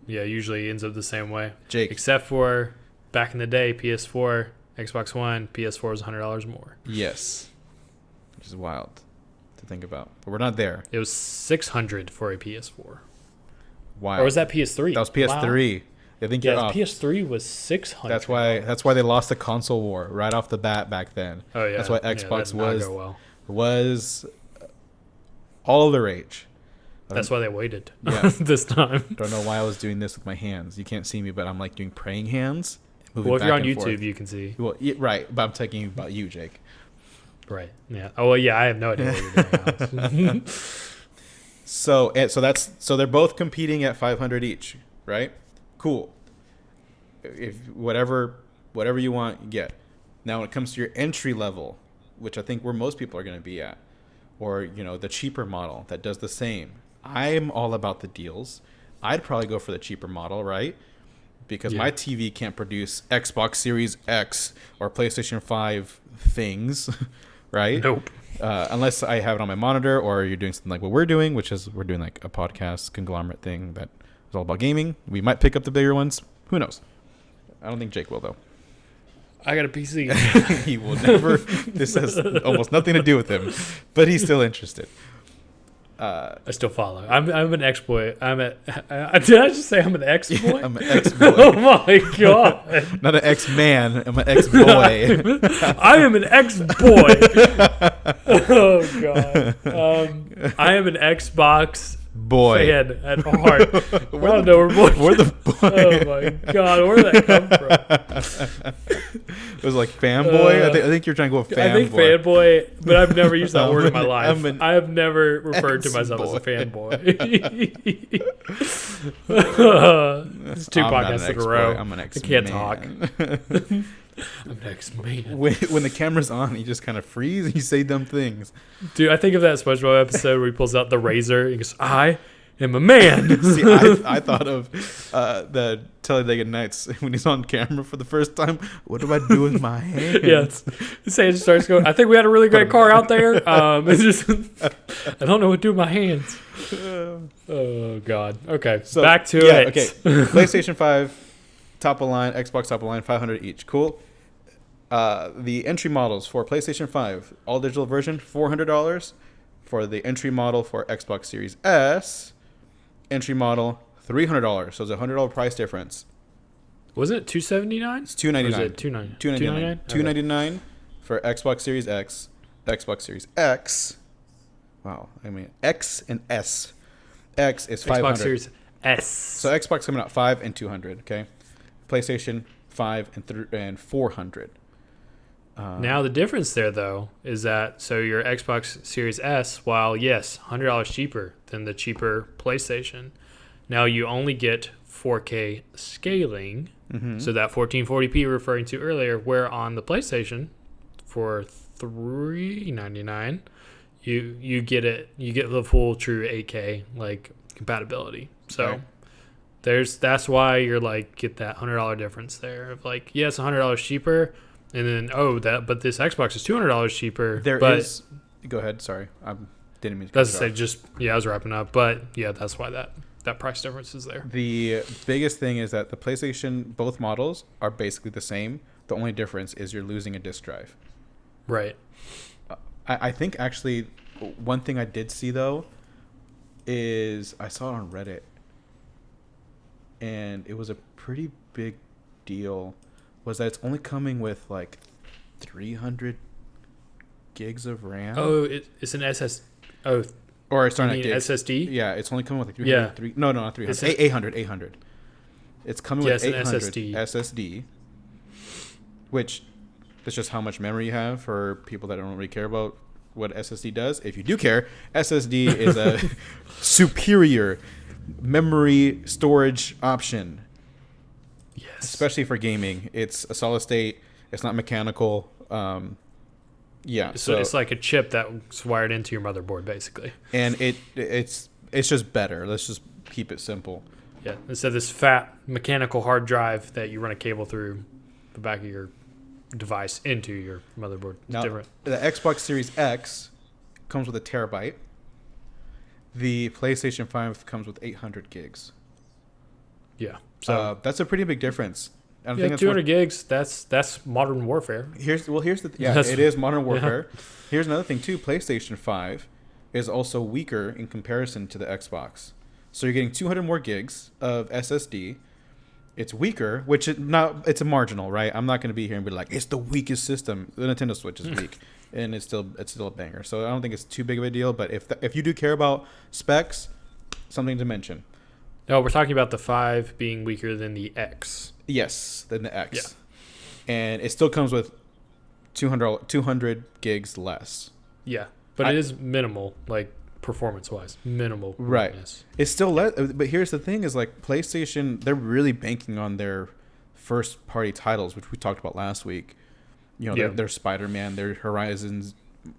Speaker 2: usually ends up the same way.
Speaker 1: Jake,
Speaker 2: except for back in the day, PS4, Xbox One, PS4 was $100 more.
Speaker 1: Yes, which is wild to think about, but we're not there.
Speaker 2: It was $600 for a PS4.
Speaker 1: Wow.
Speaker 2: Or was that PS3?
Speaker 1: That was PS3. Wow. I think you're off.
Speaker 2: PS3 was $600.
Speaker 1: That's why they lost the console war right off the bat back then.
Speaker 2: Oh yeah.
Speaker 1: That's why Xbox
Speaker 2: was
Speaker 1: all the rage.
Speaker 2: That's why they waited.
Speaker 1: Yeah.
Speaker 2: This time.
Speaker 1: Don't know why I was doing this with my hands. You can't see me, but I'm like doing praying hands.
Speaker 2: Well, if you're on YouTube, you can see.
Speaker 1: Well, yeah, right. But I'm talking about you, Jake.
Speaker 2: Right. Yeah. Oh well, yeah. I have no idea what you're doing.
Speaker 1: So they're both competing at $500 each, right? Cool. If whatever you want, you get. Now, when it comes to your entry level, which I think where most people are going to be at, or the cheaper model that does the same. I'm all about the deals. I'd probably go for the cheaper model, right? Because my TV can't produce Xbox Series X or PlayStation 5 things, right?
Speaker 2: Nope.
Speaker 1: Unless I have it on my monitor, or you're doing something like what we're doing, which is we're doing like a podcast conglomerate thing that is all about gaming. We might pick up the bigger ones. Who knows? I don't think Jake will, though.
Speaker 2: I got a PC.
Speaker 1: He will never. This has almost nothing to do with him, but he's still interested.
Speaker 2: I still follow. I'm an ex-boy. Did I just say I'm an ex-boy?
Speaker 1: I'm an ex-boy.
Speaker 2: Oh my god!
Speaker 1: Not an ex-man. I'm an ex-boy.
Speaker 2: I am an ex-boy. Oh god. I am an Xbox
Speaker 1: boy
Speaker 2: fan at heart. I don't know.
Speaker 1: We're the boy.
Speaker 2: Oh my god! Where did that come from?
Speaker 1: It was like fanboy. I think you're trying to go fanboy.
Speaker 2: I think fanboy, but I've never used that word in my life. I have never referred to myself as a fanboy. It's 2 podcasts in a row.
Speaker 1: I'm an X-man.
Speaker 2: I can't talk. I'm an X-man.
Speaker 1: When the camera's on, you just kind of freeze and you say dumb things.
Speaker 2: Dude, I think of that SpongeBob episode where he pulls out the razor and he goes, I am a man.
Speaker 1: See, I thought of the Talladega Nights when he's on camera for the first time. What do I do with my hands?
Speaker 2: Yeah, Sage starts going. I think we had a really great car out there. It's just I don't know what to do with my hands. Oh God. Okay, so back to it.
Speaker 1: Okay, PlayStation 5 top of line, Xbox top of line, $500 each. Cool. The entry models for PlayStation 5 all digital version $400. For the entry model for Xbox Series S, entry model $300. So it's $100 price difference.
Speaker 2: Wasn't it $279?
Speaker 1: It's $299.
Speaker 2: $299.
Speaker 1: $299 for Xbox Series X, Xbox Series X. Wow, I mean X and S. X is $500.
Speaker 2: Xbox Series S.
Speaker 1: So Xbox coming out $500 and $200. Okay, PlayStation $500 and $400.
Speaker 2: Now the difference there though is that so your Xbox Series S, while yes, $100 cheaper than the cheaper PlayStation, now you only get 4K scaling, so that 1440p we were referring to earlier, where on the PlayStation for $399 you get the full true 8K like compatibility. So that's why you're like get that $100 difference there of like yes, $100 cheaper. And then, but this Xbox is $200 cheaper.
Speaker 1: Go ahead. Sorry, I didn't mean to.
Speaker 2: That's to say, I was wrapping up, but yeah, that's why that price difference is there.
Speaker 1: The biggest thing is that the PlayStation, both models are basically the same. The only difference is you're losing a disc drive.
Speaker 2: Right.
Speaker 1: I think actually, one thing I did see though, is I saw it on Reddit, and it was a pretty big deal. Was that it's only coming with like 300 gigs of RAM?
Speaker 2: Oh, it's an SS. Oh,
Speaker 1: or it's not gigs.
Speaker 2: SSD.
Speaker 1: Yeah, it's only coming with like 300. Yeah. No, not 300. 800. It's coming with 800 SSD, which that's just how much memory you have for people that don't really care about what SSD does. If you do care, SSD is a superior memory storage option.
Speaker 2: Yes.
Speaker 1: Especially for gaming. It's a solid state. It's not mechanical. Yeah.
Speaker 2: So it's like a chip that's wired into your motherboard, basically.
Speaker 1: And it's just better. Let's just keep it simple.
Speaker 2: Yeah. Instead of this fat mechanical hard drive that you run a cable through the back of your device into your motherboard. It's
Speaker 1: now,
Speaker 2: different.
Speaker 1: The Xbox Series X comes with 1 terabyte. The PlayStation 5 comes with 800 gigs.
Speaker 2: Yeah. So
Speaker 1: that's a pretty big difference. I don't
Speaker 2: think
Speaker 1: that's
Speaker 2: 200 gigs. That's modern warfare.
Speaker 1: Here's it is modern warfare. Yeah. Here's another thing too. PlayStation 5 is also weaker in comparison to the Xbox. So you're getting 200 more gigs of SSD. It's weaker, which it's a marginal, right? I'm not going to be here and be like it's the weakest system. The Nintendo Switch is weak, and it's still a banger. So I don't think it's too big of a deal. But if you do care about specs, something to mention.
Speaker 2: No, we're talking about the 5 being weaker than the X.
Speaker 1: Yes, than the X. Yeah. And it still comes with 200 gigs less.
Speaker 2: Yeah, but it is minimal, like performance-wise. Minimal.
Speaker 1: Right.
Speaker 2: Weakness.
Speaker 1: It's still less. But here's the thing is like PlayStation, they're really banking on their first-party titles, which we talked about last week. You know, their Spider-Man, their Horizon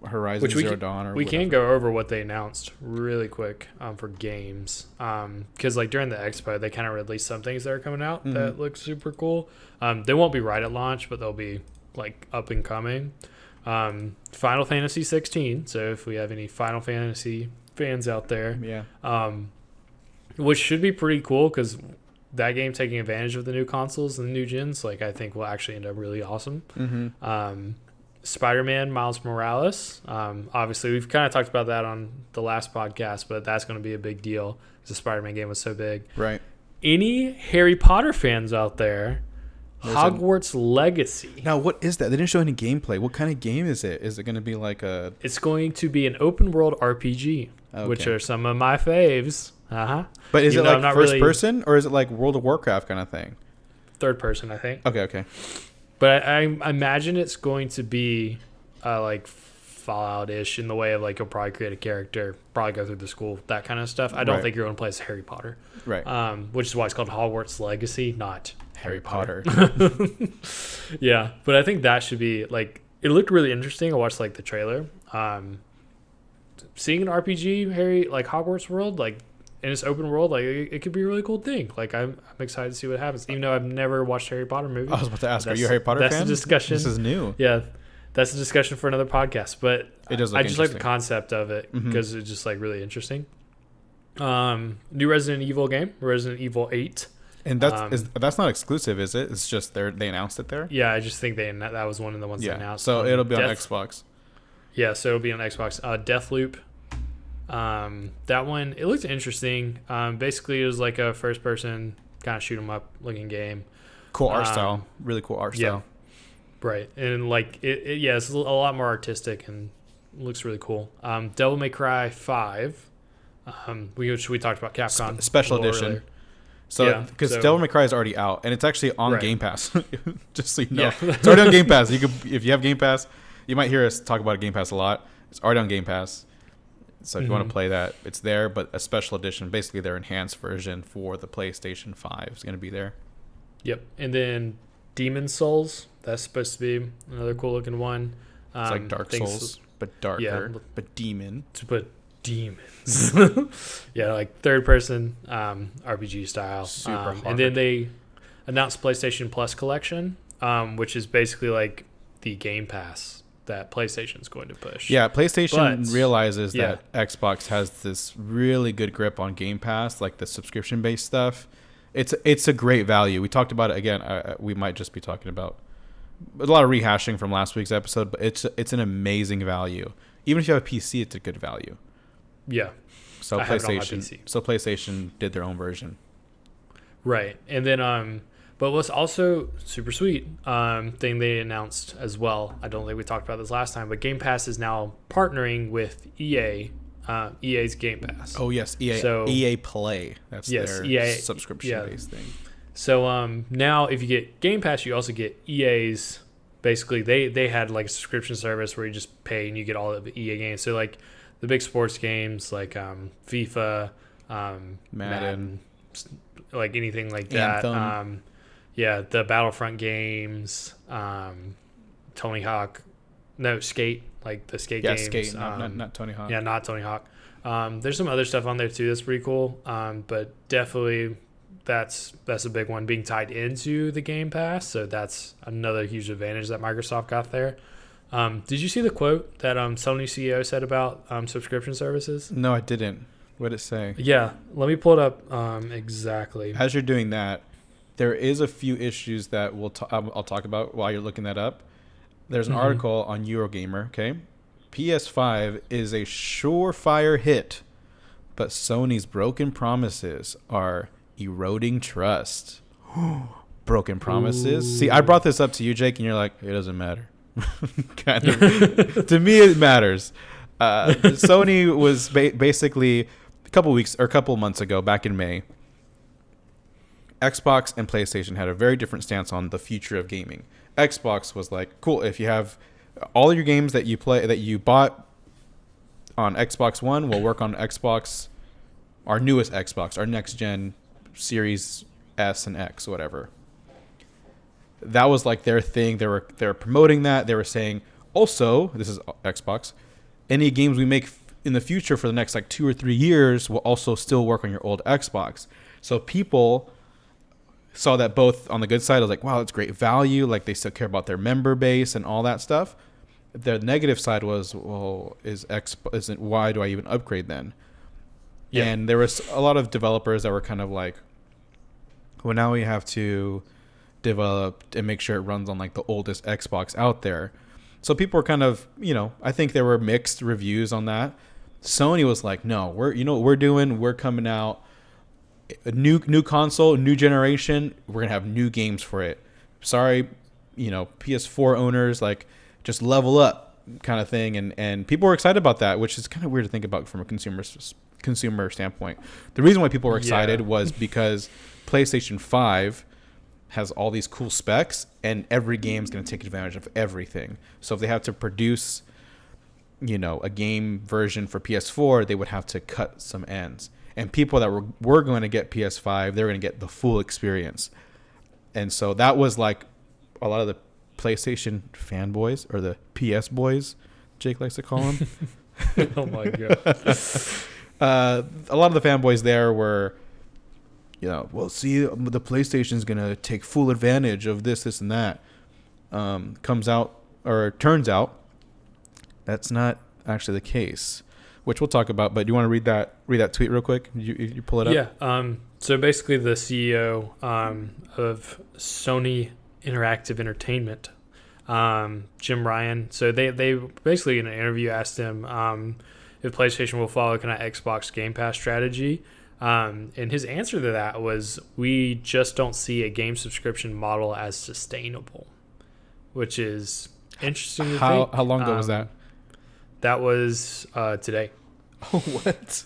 Speaker 1: Zero Dawn, or
Speaker 2: we
Speaker 1: whatever.
Speaker 2: can go over what they announced really quick for games, because like during the expo they kind of released some things that are coming out that look super cool. They won't be right at launch, but they'll be like up and coming. Final Fantasy 16. So if we have any Final Fantasy fans out there, which should be pretty cool because that game taking advantage of the new consoles and the new gens, like I think will actually end up really awesome. Spider-Man Miles Morales. Obviously, we've kind of talked about that on the last podcast, but that's going to be a big deal because the Spider-Man game was so big.
Speaker 1: Right.
Speaker 2: Any Harry Potter fans out there, Hogwarts Legacy.
Speaker 1: Now, what is that? They didn't show any gameplay. What kind of game is it? Is it going to be like a...
Speaker 2: It's going to be an open-world RPG, which are some of my faves.
Speaker 1: But is it like first person, or is it like World of Warcraft kind of thing?
Speaker 2: Third person, I think.
Speaker 1: Okay.
Speaker 2: But I imagine it's going to be like Fallout-ish in the way of like you'll probably create a character, probably go through the school, that kind of stuff. I don't think you're going to play as Harry Potter.
Speaker 1: Right.
Speaker 2: Which is why it's called Hogwarts Legacy, not
Speaker 1: Harry Potter.
Speaker 2: Yeah, but I think that should be like, it looked really interesting. I watched like the trailer. Seeing an RPG Hogwarts world, like and it's open world. Like it could be a really cool thing. Like I'm excited to see what happens. Even though I've never watched Harry Potter movie.
Speaker 1: I was about to ask, are you a Harry Potter fan?
Speaker 2: That's a discussion.
Speaker 1: This is new.
Speaker 2: Yeah, that's a discussion for another podcast. But
Speaker 1: it does.
Speaker 2: I just like the concept of it because it's just like really interesting. New Resident Evil game, Resident Evil 8.
Speaker 1: And that's not exclusive, is it? It's just they announced it there.
Speaker 2: Yeah, I just think that was one of the ones they announced.
Speaker 1: So it'll be on Xbox.
Speaker 2: Yeah, so it'll be on Xbox. Deathloop. That one, it looked interesting. Basically, it was like a first-person kind of shoot 'em up looking game.
Speaker 1: Cool art style, really cool art style.
Speaker 2: Right, and like it's a lot more artistic and looks really cool. Devil May Cry 5, we talked about Capcom
Speaker 1: special edition. Earlier. So because Devil May Cry is already out and it's actually on Game Pass, just so you know, it's already on Game Pass. You could, if you have Game Pass, you might hear us talk about Game Pass a lot. It's already on Game Pass. So if you want to play that, it's there, but a special edition, basically their enhanced version for the PlayStation 5 is going to be there.
Speaker 2: Yep. And then Demon Souls, that's supposed to be another cool looking one.
Speaker 1: It's like Dark Souls, but darker, but demon.
Speaker 2: But demons. Yeah, like third person RPG style.
Speaker 1: Super hard.
Speaker 2: And then they announced PlayStation Plus collection, which is basically like the Game Pass that PlayStation's going to push.
Speaker 1: Yeah, PlayStation realizes that Xbox has this really good grip on Game Pass, like the subscription-based stuff. It's a great value. We talked about it again. We might just be talking about a lot of rehashing from last week's episode, but it's an amazing value. Even if you have a PC, it's a good value.
Speaker 2: Yeah.
Speaker 1: So PlayStation did their own version.
Speaker 2: Right. And then but what's also super sweet thing they announced as well, I don't think we talked about this last time, but Game Pass is now partnering with EA, EA's Game Pass.
Speaker 1: Oh, yes, EA. So, EA Play. That's their EA, subscription-based thing.
Speaker 2: So now if you get Game Pass, you also get EA's, basically they had like a subscription service where you just pay and you get all of the EA games. So like the big sports games like FIFA, Madden, like anything like
Speaker 1: Anthem.
Speaker 2: that. The Battlefront games, Tony Hawk, Skate, like the Skate games.
Speaker 1: Yeah, Skate, not Tony Hawk.
Speaker 2: Yeah, not Tony Hawk. There's some other stuff on there too that's pretty cool, but definitely that's a big one being tied into the Game Pass, so that's another huge advantage that Microsoft got there. Did you see the quote that Sony CEO said about subscription services?
Speaker 1: No, I didn't. What did it say?
Speaker 2: Yeah, let me pull it up exactly.
Speaker 1: As you're doing that, there is a few issues that I'll talk about while you're looking that up. There's an article on Eurogamer, okay? PS5 is a surefire hit, but Sony's broken promises are eroding trust. Broken promises? Ooh. See, I brought this up to you, Jake, and you're like, it doesn't matter. Kind of. To me, it matters. Sony was basically a couple months ago, back in May, Xbox and PlayStation had a very different stance on the future of gaming. Xbox was like, cool, if you have all your games that you bought on Xbox One will work on Xbox, our newest Xbox, our next gen Series S and X, whatever. That was like their thing. They were promoting that. They were saying, also, this is Xbox, any games we make in the future for the next like 2 or 3 years will also still work on your old Xbox. So people saw that both on the good side. I was like, wow, that's great value. Like they still care about their member base and all that stuff. The negative side was, well, why do I even upgrade then? Yeah. And there was a lot of developers that were kind of like, well, now we have to develop and make sure it runs on like the oldest Xbox out there. So people were kind of, I think there were mixed reviews on that. Sony was like, no, we're coming out a new console, new generation. We're going to have new games for it. Sorry, PS4 owners, like just level up kind of thing. And people were excited about that, which is kind of weird to think about from a consumer standpoint. The reason why people were excited was because PlayStation 5 has all these cool specs and every game is going to take advantage of everything. So if they have to produce, a game version for PS4, they would have to cut some ends. And people that were going to get PS5, they were going to get the full experience. And so that was like a lot of the PlayStation fanboys, or the PS boys, Jake likes to call them.
Speaker 2: Oh my God.
Speaker 1: A lot of the fanboys there were, well, see, the PlayStation's gonna take full advantage of this, and that. Turns out, that's not actually the case, which we'll talk about. But do you want to read that tweet real quick? You pull it up?
Speaker 2: Yeah. So basically, the CEO of Sony Interactive Entertainment, Jim Ryan. So they basically in an interview asked him if PlayStation will follow kind of Xbox Game Pass strategy. And his answer to that was, "We just don't see a game subscription model as sustainable," which is interesting to think.
Speaker 1: How long ago was that?
Speaker 2: That was today.
Speaker 1: Oh, what?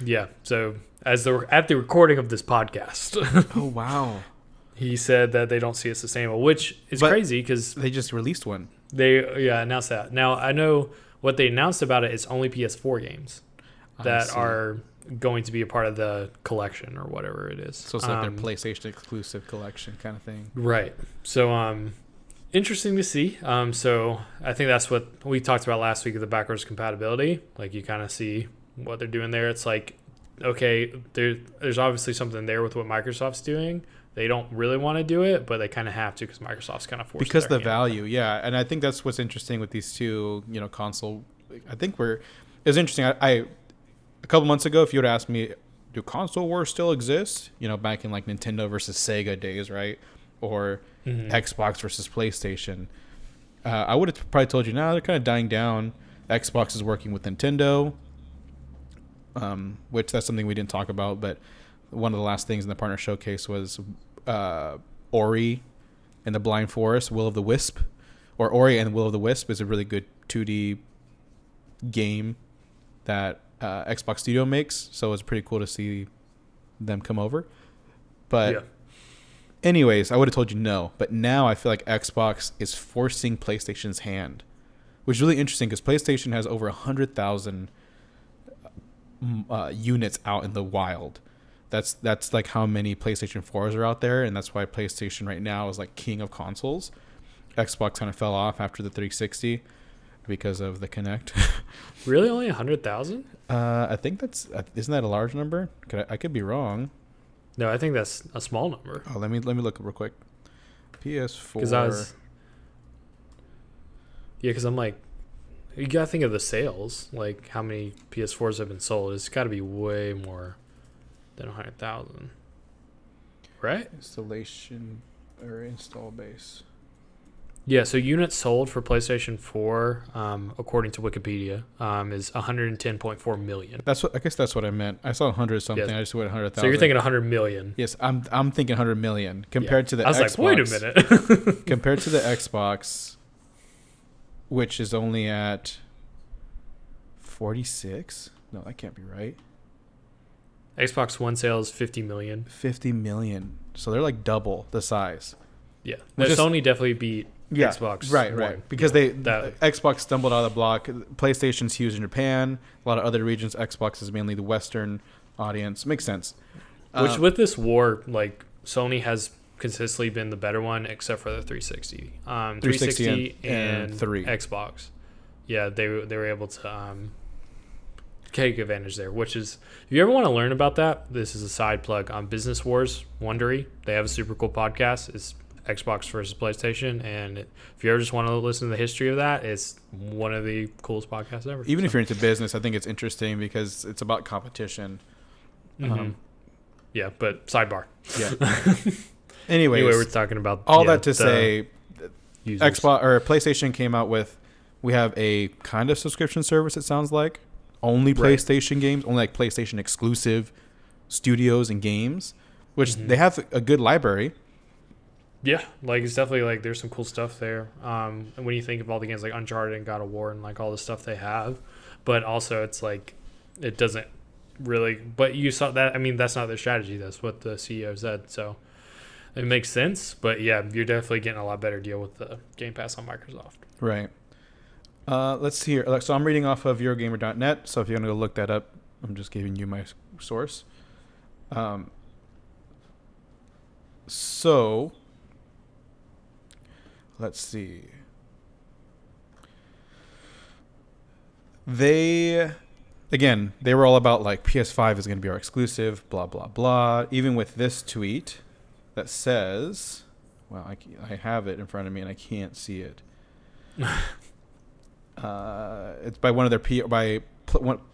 Speaker 2: Yeah. So at the recording of this podcast.
Speaker 1: Oh, wow.
Speaker 2: He said that they don't see it sustainable, which is crazy because
Speaker 1: they just released one.
Speaker 2: They announced that. Now I know what they announced about it is only PS4 games that are going to be a part of the collection or whatever it is.
Speaker 1: So it's like their PlayStation exclusive collection kind of thing.
Speaker 2: Right. So interesting to see. So I think that's what we talked about last week of the backwards compatibility. Like you kind of see what they're doing there. It's like, okay, there's obviously something there with what Microsoft's doing. They don't really want to do it, but they kind of have to because Microsoft's kind of forced.
Speaker 1: Because the value, yeah. And I think that's what's interesting with these two, console. I think it was interesting. I a couple months ago, if you would ask me, do console wars still exist? Back in like Nintendo versus Sega days, right? Or Xbox versus PlayStation. I would have probably told you, they're kind of dying down. Xbox is working with Nintendo, which that's something we didn't talk about. But one of the last things in the partner showcase was Ori and the Blind Forest, Will of the Wisp. Or Ori and Will of the Wisp is a really good 2D game that Xbox Studio makes. So it's pretty cool to see them come over. But... yeah. Anyways, I would have told you no, but now I feel like Xbox is forcing PlayStation's hand, which is really interesting because PlayStation has over 100,000 units out in the wild. That's like how many PlayStation 4s are out there, and that's why PlayStation right now is like king of consoles. Xbox kind of fell off after the 360 because of the Kinect.
Speaker 2: Really, only 100,000?
Speaker 1: I think isn't that a large number? I could be wrong.
Speaker 2: No, I think that's a small number.
Speaker 1: Oh, let me look real quick. PS4.
Speaker 2: Because I'm like, you gotta think of the sales. Like how many PS4s have been sold? It's got to be way more than 100,000, right?
Speaker 1: Installation or install base.
Speaker 2: Yeah, so units sold for PlayStation 4, according to Wikipedia, is 110.4 million.
Speaker 1: I guess that's what I meant. I saw 100 something. Yes. I just went 100,000.
Speaker 2: So you're thinking 100 million.
Speaker 1: Yes, I'm thinking 100 million compared to the Xbox.
Speaker 2: I was like, wait a minute.
Speaker 1: Compared to the Xbox, which is only at 46. No, that can't be right.
Speaker 2: Xbox One sales 50 million.
Speaker 1: 50 million. So they're like double the size.
Speaker 2: Yeah. Sony definitely beat Xbox.
Speaker 1: Right. Because Xbox stumbled out of the block. PlayStation's huge in Japan. A lot of other regions. Xbox is mainly the Western audience. Makes sense.
Speaker 2: Which with this war, like Sony has consistently been the better one, except for the 360. 360 and 3 Xbox. Yeah, they were able to take advantage there. Which is, if you ever want to learn about that, this is a side plug on Business Wars. Wondery, they have a super cool podcast. It's Xbox versus PlayStation, and if you ever just want to listen to the history of that, it's one of the coolest podcasts ever.
Speaker 1: Even if you're into business, I think it's interesting because it's about competition.
Speaker 2: Yeah, but sidebar.
Speaker 1: Yeah. Anyway,
Speaker 2: we're talking about
Speaker 1: all that to say, users. Xbox or PlayStation came out with, we have a kind of subscription service. It sounds like only PlayStation games, only like PlayStation exclusive studios and games, which they have a good library.
Speaker 2: Yeah, like it's definitely like there's some cool stuff there. And when you think of all the games like Uncharted and God of War and like all the stuff they have, but also it's like it doesn't really. But you saw that. I mean, that's not their strategy. That's what the CEO said. So it makes sense. But yeah, you're definitely getting a lot better deal with the Game Pass on Microsoft.
Speaker 1: Right. Let's see here. So I'm reading off of Eurogamer.net. So if you're gonna go look that up, I'm just giving you my source. So. Let's see. again, they were all about like PS5 is going to be our exclusive, blah, blah, blah. Even with this tweet that says, well, I have it in front of me and I can't see it. It's by one of their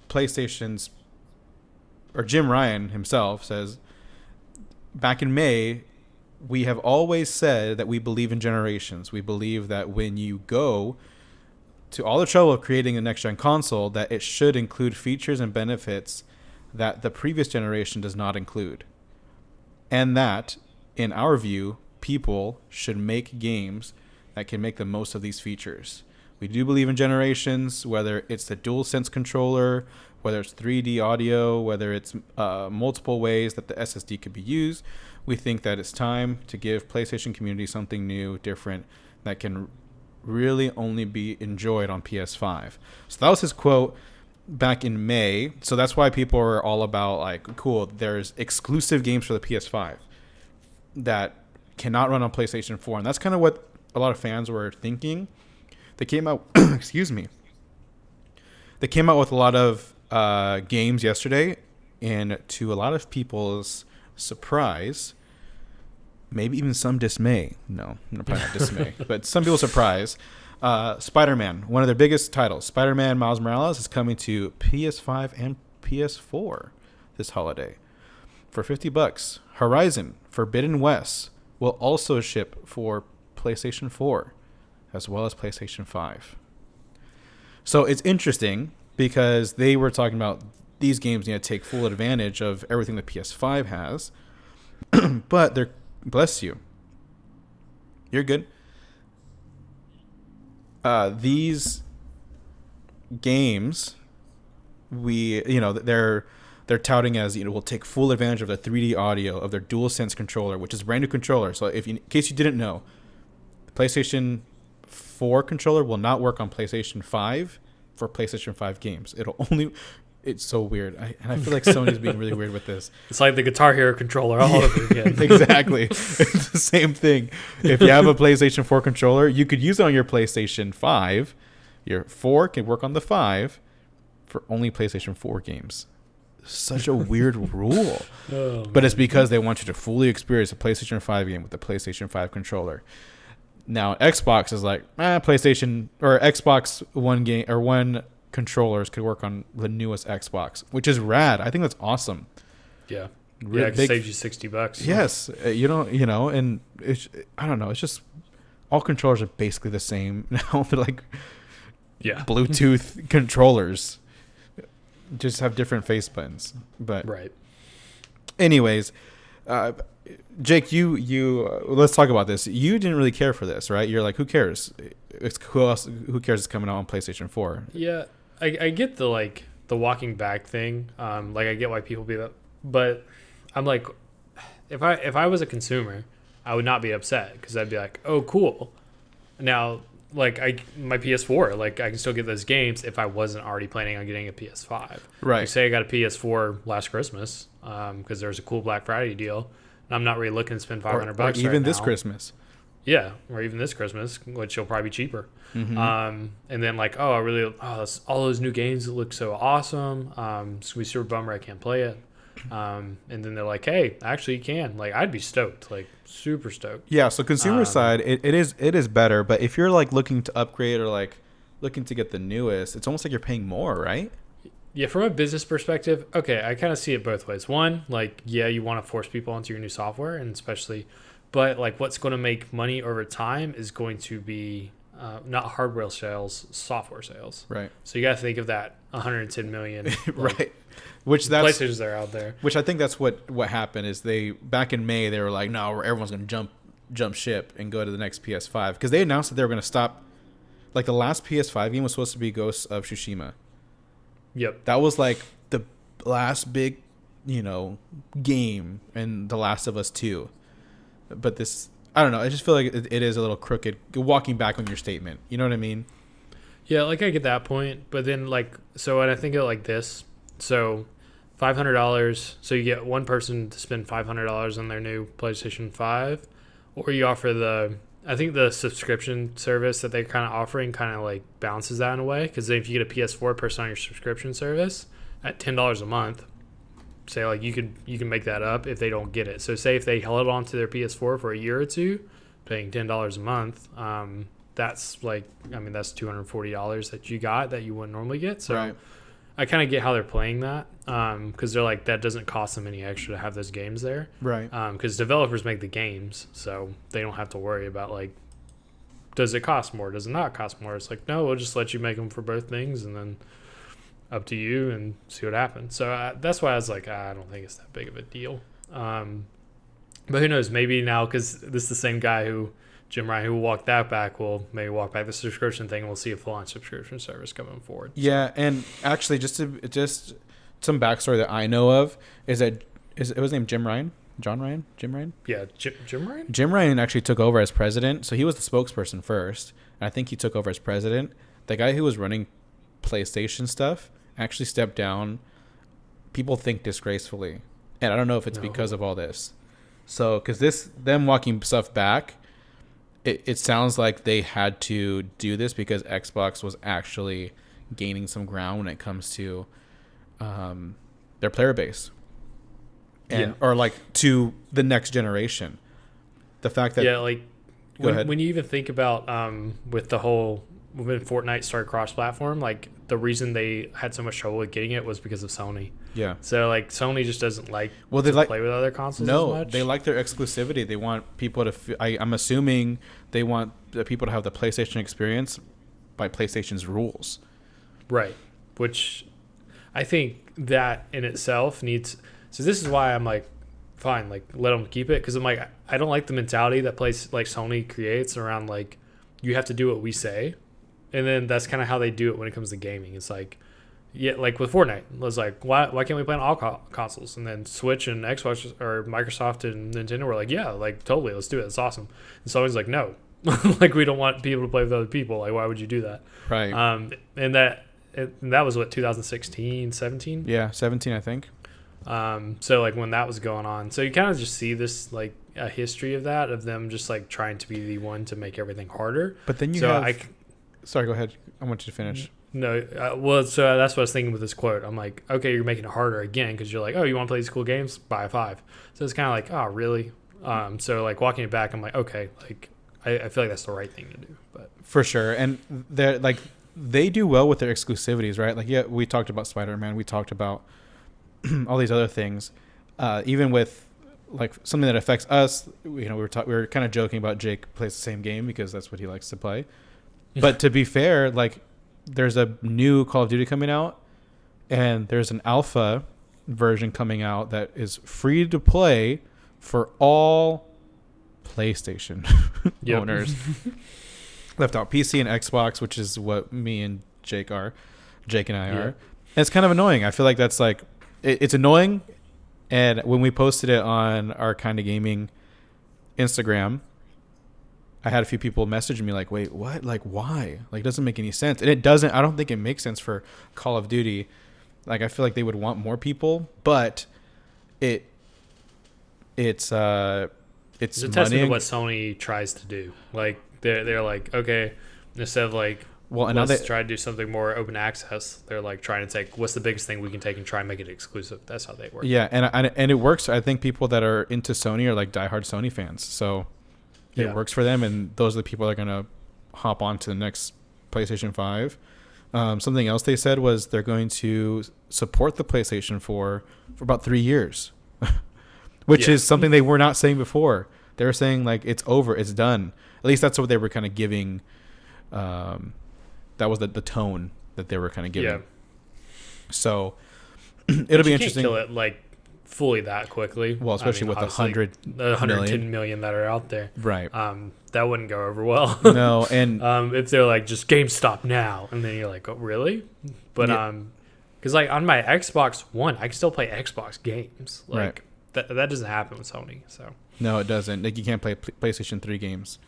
Speaker 1: PlayStation's, or Jim Ryan himself says, back in May, we have always said that we believe in generations. We believe that when you go to all the trouble of creating a next-gen console, that it should include features and benefits that the previous generation does not include. And that, in our view, people should make games that can make the most of these features. We do believe in generations, whether it's the DualSense controller, whether it's 3D audio, whether it's multiple ways that the SSD could be used. We think that it's time to give PlayStation community something new, different, that can really only be enjoyed on PS5. So that was his quote back in May. So that's why people are all about like, cool, there's exclusive games for the PS5 that cannot run on PlayStation 4. And that's kind of what a lot of fans were thinking. They came out, excuse me. They came out with a lot of games yesterday, and to a lot of people's surprise, maybe even some dismay. No, probably not dismay, but some people's surprise. Spider-Man, one of their biggest titles, Spider-Man Miles Morales, is coming to PS5 and PS4 this holiday for $50. Horizon Forbidden West will also ship for PlayStation 4 as well as PlayStation 5. So it's interesting because they were talking about these games need to take full advantage of everything the PS5 has, but they're, bless you, you're good. These games, they're touting as, will take full advantage of the 3D audio of their DualSense controller, which is a brand new controller. So in case you didn't know, the PlayStation 4 controller will not work on PlayStation 5 for PlayStation 5 games. It's so weird. And I feel like Sony's being really weird with this.
Speaker 2: It's like the Guitar Hero controller all over again.
Speaker 1: Exactly. It's the same thing. If you have a PlayStation 4 controller, you could use it on your PlayStation 5. Your 4 can work on the 5 for only PlayStation 4 games. Such a weird rule. But it's because they want you to fully experience a PlayStation 5 game with the PlayStation 5 controller. Now, Xbox is like, PlayStation or Xbox One game or one controllers could work on the newest Xbox, which is rad. I think that's awesome.
Speaker 2: Yeah. It saves you $60.
Speaker 1: Yes. And I don't know. It's just all controllers are basically the same now. They're like Bluetooth controllers. Just have different face buttons. But
Speaker 2: right. Anyways,
Speaker 1: Jake, you let's talk about this. You didn't really care for this, right? You're like, who cares? Who cares it's coming out on PlayStation 4?
Speaker 2: Yeah. I get the walking back thing. I get why people do that, but I'm like, if I was a consumer, I would not be upset because I'd be like, oh, cool. Now, my PS4, I can still get those games if I wasn't already planning on getting a PS5.
Speaker 1: Right.
Speaker 2: Say I got a PS4 last Christmas because there's a cool Black Friday deal, and I'm not really looking to spend $500
Speaker 1: or even this Christmas.
Speaker 2: Yeah, or even this Christmas, which will probably be cheaper.
Speaker 1: Mm-hmm.
Speaker 2: And then all those new games look so awesome. So we super bummer I can't play it. And then they're like, hey, actually you can. I'd be stoked, super stoked.
Speaker 1: Yeah, so consumer side, it is better. But if you're looking to upgrade or looking to get the newest, it's almost like you're paying more, right?
Speaker 2: Yeah, from a business perspective, okay, I kind of see it both ways. One, you want to force people onto your new software, and especially. But what's going to make money over time is going to be not hardware sales, software sales.
Speaker 1: Right.
Speaker 2: So you got to think of that 110 million.
Speaker 1: Right. Which that's
Speaker 2: PlayStations that are out there.
Speaker 1: Which I think that's what happened is back in May they were like, no, everyone's going to jump ship and go to the next PS5 because they announced that they were going to stop. The last PS5 game was supposed to be Ghosts of Tsushima.
Speaker 2: Yep.
Speaker 1: That was the last big, game in The Last of Us 2. But this, I don't know. I just feel like it is a little crooked walking back on your statement. You know what I mean?
Speaker 2: Yeah, I get that point. But then, so when I think of it like this, so $500, so you get one person to spend $500 on their new PlayStation 5, or you offer I think the subscription service that they're kind of offering kind of balances that in a way. Because if you get a PS4 person on your subscription service, at $10 a month, say like you can make that up if they don't get it. So say if they held on to their PS4 for a year or two, paying $10 a month, that's like, I mean, that's $240 that you got that you wouldn't normally get. So
Speaker 1: Right.
Speaker 2: I kind of get how they're playing that, because they're like, that doesn't cost them any extra to have those games there.
Speaker 1: Right.
Speaker 2: Because developers make the games, so they don't have to worry about like, does it cost more? Does it not cost more? It's like, no, we'll just let you make them for both things, and then up to you and see what happens. So that's why I was like, I don't think it's that big of a deal. But who knows? Maybe now, because this is the same guy Jim Ryan, who will walk that back, will maybe walk back the subscription thing, and we'll see a full-on subscription service coming forward.
Speaker 1: Yeah, and actually, just some backstory that I know of is that it was named Jim Ryan, John Ryan, Jim Ryan.
Speaker 2: Yeah, Jim Ryan.
Speaker 1: Jim Ryan actually took over as president, so he was the spokesperson first, and I think he took over as president. The guy who was running PlayStation stuff actually stepped down. People think disgracefully, and I don't know if it's because of all this. So, because them walking stuff back. It sounds like they had to do this because Xbox was actually gaining some ground when it comes to their player base, or like to the next generation. The fact that
Speaker 2: like when you even think about with the whole when Fortnite started cross-platform, like the reason they had so much trouble with getting it was because of Sony.
Speaker 1: Yeah.
Speaker 2: So like Sony just doesn't like
Speaker 1: they
Speaker 2: to play with other consoles as much.
Speaker 1: They like their exclusivity. They want people to I'm assuming they want the people to have the PlayStation experience by PlayStation's rules.
Speaker 2: Right. Which I think that in itself needs, so this is why I'm like, fine, like let them keep it, because I'm like, I don't like the mentality that Sony creates around like you have to do what we say. And then that's kind of how they do it when it comes to gaming. It's like, yeah, like with Fortnite, it was like, why can't we play on all consoles? And then Switch and Xbox or Microsoft and Nintendo were like, yeah, like totally, let's do it. It's awesome. And Sony's like, no, like we don't want people to play with other people. Like, why would you do that?
Speaker 1: Right.
Speaker 2: And that was what, 2016, 17?
Speaker 1: Yeah, 17, I think.
Speaker 2: So like when that was going on, so you kind of just see this like a history of that, of them just like trying to be the one to make everything harder.
Speaker 1: But then sorry, go ahead. I want you to finish.
Speaker 2: No, so that's what I was thinking with this quote. I'm like, okay, you're making it harder again because you're like, oh, you want to play these cool games? Buy a 5. So it's kind of like, oh, really? So like walking it back, I'm like, okay, like I feel like that's the right thing to do. But
Speaker 1: for sure, and they're like they do well with their exclusivities, right? Like, yeah, we talked about Spider-Man, we talked about all these other things, even with like something that affects us. You know, we were kind of joking about Jake plays the same game because that's what he likes to play. But to be fair, like there's a new Call of Duty coming out, and there's an alpha version coming out that is free to play for all PlayStation owners. Left out PC and Xbox, which is what me and Jake and I are. And it's kind of annoying. I feel like that's like it's annoying. And when we posted it on our Kinda Gaming Instagram, I had a few people message me like, wait, what? Like, why? Like, it doesn't make any sense. And it doesn't. I don't think it makes sense for Call of Duty. Like, I feel like they would want more people, but it's
Speaker 2: a testament to what Sony tries to do. Like, they're like, okay, instead of like, let's try to do something more open access, they're like trying to take what's the biggest thing we can take and try and make it exclusive. That's how they work.
Speaker 1: Yeah, and it works. I think people that are into Sony are like diehard Sony fans, so it works for them, and those are the people that are gonna hop on to the next PlayStation 5. Something else they said was they're going to support the PlayStation 4 for about 3 years, which is something they were not saying before. They were saying like it's over, it's done. At least that's what they were kind of giving. That was the tone that they were kind of giving. Yeah. So it'll be interesting.
Speaker 2: Can't kill it like fully that quickly.
Speaker 1: Well, especially with
Speaker 2: 110 million that are out there.
Speaker 1: Right.
Speaker 2: That wouldn't go over well.
Speaker 1: No, and
Speaker 2: if they're like just GameStop now, and then you're like, oh, really? But because like on my Xbox One, I can still play Xbox games. Like that doesn't happen with Sony. So
Speaker 1: no, it doesn't. Like you can't play PlayStation 3 games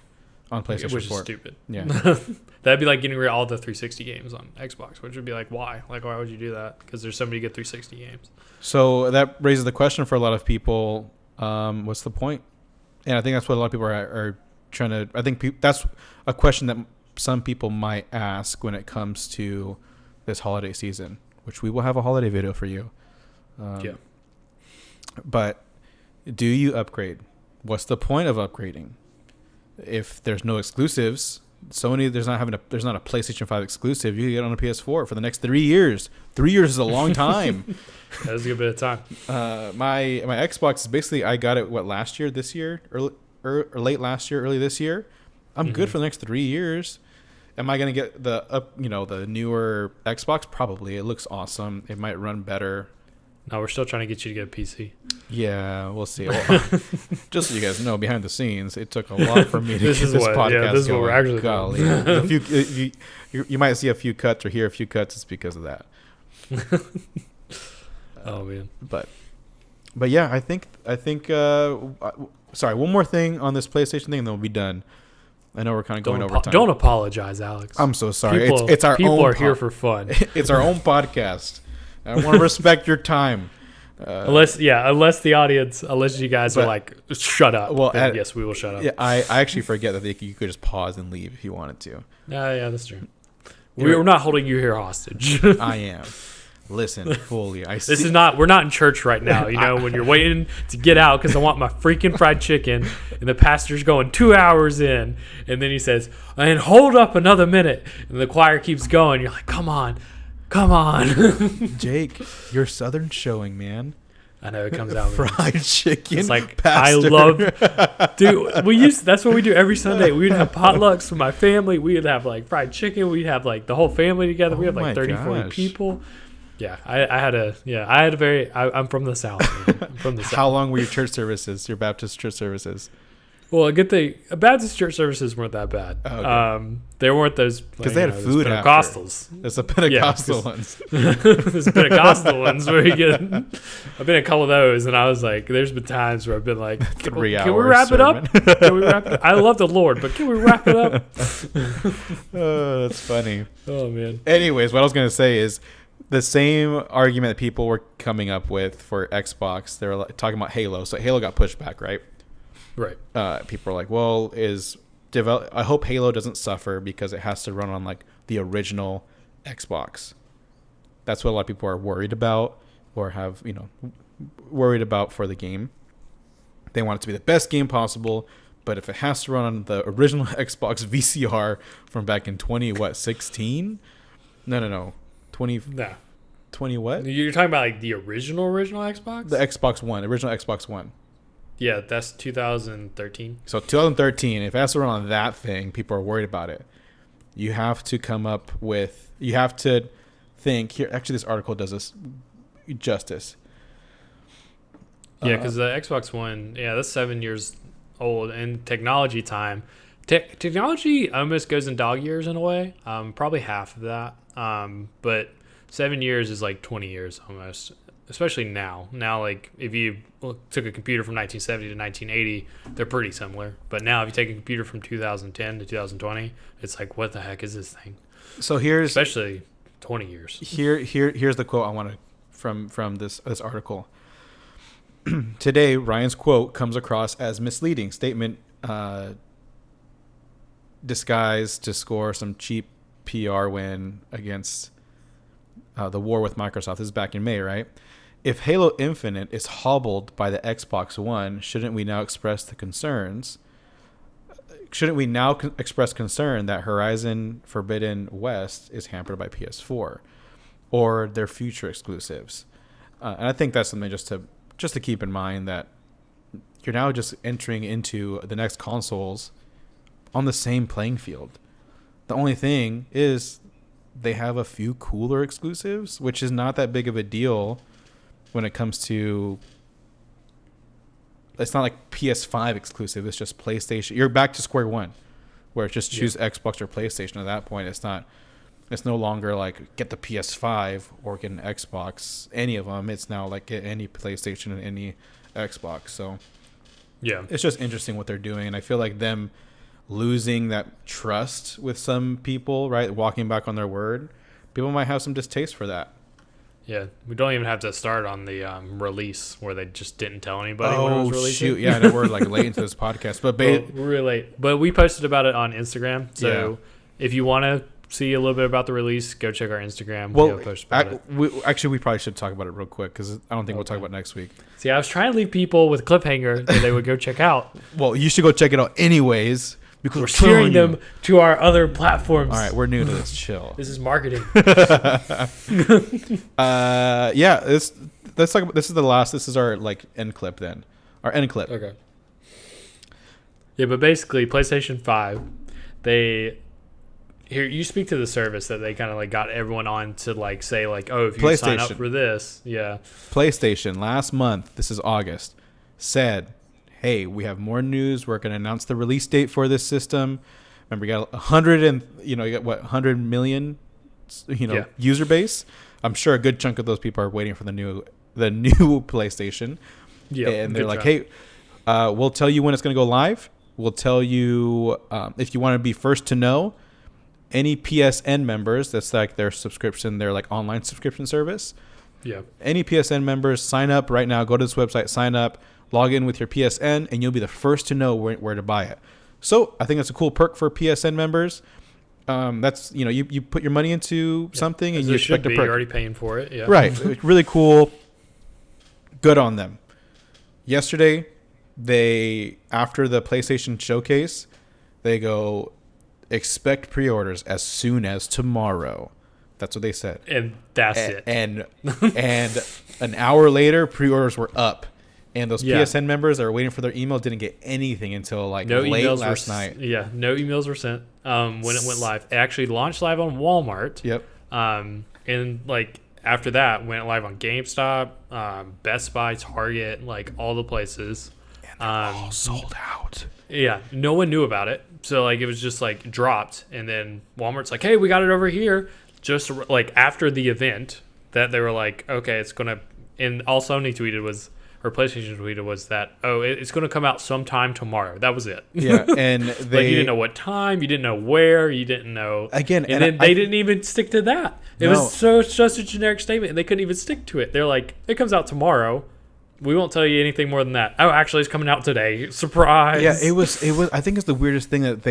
Speaker 1: on PlayStation 4.
Speaker 2: Which is stupid.
Speaker 1: Yeah.
Speaker 2: That'd be like getting rid of all the 360 games on Xbox, which would be like, why? Like, why would you do that? Because there's so many good 360 games.
Speaker 1: So that raises the question for a lot of people, what's the point? And I think that's what a lot of people are trying to... I think that's a question that some people might ask when it comes to this holiday season, which we will have a holiday video for you.
Speaker 2: Yeah.
Speaker 1: But do you upgrade? What's the point of upgrading? If there's no exclusives, Sony, there's not a PlayStation 5 exclusive. You can get on a PS4 for the next 3 years. 3 years is a long time.
Speaker 2: That was a good bit of time.
Speaker 1: My Xbox is basically, I got it last year, this year, or late last year, early this year. I'm good for the next 3 years. Am I gonna get the newer Xbox? Probably. It looks awesome. It might run better.
Speaker 2: No, we're still trying to get you to get a PC.
Speaker 1: Yeah, we'll see. Well, just so you guys know, behind the scenes, it took a lot for me to get this podcast
Speaker 2: Yeah, this is what we're actually
Speaker 1: Golly. You might see a few cuts or hear a few cuts. It's because of that.
Speaker 2: Oh man.
Speaker 1: But yeah, I think. Sorry, one more thing on this PlayStation thing, and then we'll be done. I know we're kind of going over time.
Speaker 2: Don't apologize, Alex.
Speaker 1: I'm so sorry.
Speaker 2: People,
Speaker 1: it's our
Speaker 2: people
Speaker 1: own
Speaker 2: are here for fun.
Speaker 1: It's our own podcast. I want to respect your time.
Speaker 2: Unless you guys are like, shut up. Well, yes, we will shut up.
Speaker 1: Yeah, I actually forget that you could just pause and leave if you wanted to.
Speaker 2: Yeah, that's true. We're not holding you here hostage.
Speaker 1: I am. Listen, fully.
Speaker 2: We're not in church right now, when you're waiting to get out because I want my freaking fried chicken, and the pastor's going 2 hours in, and then he says, and hold up another minute, and the choir keeps going. You're like, come on.
Speaker 1: Jake, you're Southern showing, man.
Speaker 2: I know, it comes out.
Speaker 1: Fried chicken.
Speaker 2: It's like,
Speaker 1: pastor.
Speaker 2: That's what we do every Sunday. We would have potlucks for my family. We would have like fried chicken. We'd have like the whole family together. We have like 30, 40 people. Yeah, I'm from the South. I'm from the South.
Speaker 1: How long were your church services, your Baptist church services?
Speaker 2: Well, a good thing, Baptist church services weren't that bad.
Speaker 1: Oh, okay.
Speaker 2: There weren't those,
Speaker 1: because they had food
Speaker 2: Pentecostals.
Speaker 1: There's the Pentecostal ones.
Speaker 2: There's Pentecostal ones where you get. I've been a couple of those, and I was like, there's been times where I've been like, can we wrap it up? Can we wrap it up? I love the Lord, but can we wrap it up?
Speaker 1: Oh, that's funny.
Speaker 2: Oh man.
Speaker 1: Anyways, what I was gonna say is, the same argument that people were coming up with for Xbox, they were talking about Halo. So Halo got pushed back, right?
Speaker 2: Right.
Speaker 1: People are like, well, I hope Halo doesn't suffer because it has to run on like the original Xbox. That's what a lot of people are worried about, or have worried about for the game. They want it to be the best game possible, but if it has to run on the original Xbox VCR from back in 2016? No. 20 what?
Speaker 2: You're talking about like the original Xbox?
Speaker 1: The Xbox One, original Xbox One.
Speaker 2: Yeah, that's 2013.
Speaker 1: So 2013, if it has to run on that thing, people are worried about it. You have to think here. Actually, this article does this justice.
Speaker 2: Yeah, because the Xbox One, that's 7 years old, and technology time. Technology almost goes in dog years in a way. Probably half of that. But 7 years is like 20 years almost, especially now. Now, like if you took a computer from 1970 to 1980, they're pretty similar. But now if you take a computer from 2010 to 2020, it's like, what the heck is this thing?
Speaker 1: So
Speaker 2: especially 20 years.
Speaker 1: Here's the quote I want to from this article. Today, Ryan's quote comes across as misleading statement, disguised to score some cheap PR win against the war with Microsoft. This is back in May, right? If Halo Infinite is hobbled by the Xbox One, shouldn't we now express concern that Horizon Forbidden West is hampered by PS4 or their future exclusives? And I think that's something just to keep in mind, that you're now just entering into the next consoles on the same playing field. The only thing is they have a few cooler exclusives, which is not that big of a deal when it comes to... It's not like PS5 exclusive. It's just PlayStation. You're back to square one, where it's just choose Xbox or PlayStation. At that point, it's no longer like get the PS5 or get an Xbox, any of them. It's now like get any PlayStation and any Xbox. So
Speaker 2: yeah,
Speaker 1: it's just interesting what they're doing. And I feel like them losing that trust with some people, right? Walking back on their word. People might have some distaste for that.
Speaker 2: Yeah, we don't even have to start on the release where they just didn't tell anybody when it was releasing.
Speaker 1: Shoot. Yeah, I know we're like late into this podcast, but
Speaker 2: we're really late. But we posted about it on Instagram. So if you want to see a little bit about the release, go check our Instagram.
Speaker 1: Well,
Speaker 2: we have a post about it.
Speaker 1: we probably should talk about it real quick because I don't think we'll talk about it next week.
Speaker 2: See, I was trying to leave people with a cliffhanger that they would go check out.
Speaker 1: Well, you should go check it out anyways because
Speaker 2: We're steering them to our other platforms.
Speaker 1: All right, we're new to this. Chill.
Speaker 2: This is marketing.
Speaker 1: Yeah, let's talk about this. Is the last. This is our like end clip. Then our end clip.
Speaker 2: Okay. Yeah, but basically, PlayStation 5, you speak to the service that they kind of like got everyone on to like say like, oh, if you sign up for this,
Speaker 1: PlayStation last month, this is August, said, hey, we have more news. We're going to announce the release date for this system. Remember, you got 100 million, user base. I'm sure a good chunk of those people are waiting for the new PlayStation. Yeah, and they're like, hey, we'll tell you when it's going to go live. We'll tell you if you want to be first to know. Any PSN members, that's like their subscription, their like online subscription service.
Speaker 2: Yeah.
Speaker 1: Any PSN members, sign up right now. Go to this website, sign up, log in with your PSN, and you'll be the first to know where to buy it. So I think that's a cool perk for PSN members. That's you put your money into something and you expect a perk.
Speaker 2: You're already paying for it. Yeah.
Speaker 1: Right. Really cool. Good on them. Yesterday, after the PlayStation showcase, they go, expect pre-orders as soon as tomorrow. That's what they said.
Speaker 2: And that's it.
Speaker 1: And an hour later, pre-orders were up. And those PSN members that were waiting for their email didn't get anything until late last night.
Speaker 2: Yeah, no emails were sent when it went live. It actually launched live on Walmart.
Speaker 1: Yep.
Speaker 2: And like after that, went live on GameStop, Best Buy, Target, like all the places.
Speaker 1: And they're all sold out.
Speaker 2: Yeah, no one knew about it. So like it was just like dropped, and then Walmart's like, "Hey, we got it over here." Just like after the event, that they were like, "Okay, it's gonna." And all Sony tweeted was, or PlayStation tweeted was that, "Oh, it's gonna come out sometime tomorrow." That was it.
Speaker 1: Yeah, and
Speaker 2: like you didn't know what time, you didn't know where, you didn't know.
Speaker 1: Again,
Speaker 2: and then they didn't even stick to that. It was just a generic statement, and they couldn't even stick to it. They're like, "It comes out tomorrow. We won't tell you anything more than that." Oh, actually, it's coming out today. Surprise!
Speaker 1: Yeah, it was. I think it's the weirdest thing that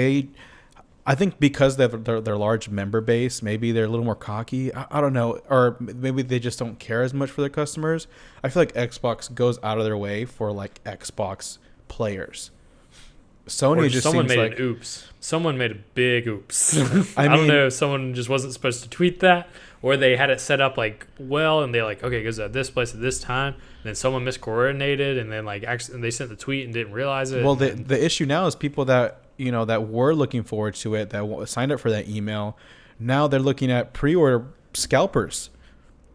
Speaker 1: I think because they have their large member base, maybe they're a little more cocky. I don't know, or maybe they just don't care as much for their customers. I feel like Xbox goes out of their way for like Xbox players. Sony just
Speaker 2: someone
Speaker 1: seems
Speaker 2: made
Speaker 1: like
Speaker 2: an oops. Someone made a big oops.
Speaker 1: I
Speaker 2: don't know if someone just wasn't supposed to tweet that, or they had it set up like and they like, okay, it goes at this place at this time, and then someone miscoordinated, and then like and they sent the tweet and didn't realize it.
Speaker 1: Well, the issue now is people that that were looking forward to it, that signed up for that email, now they're looking at pre-order scalpers.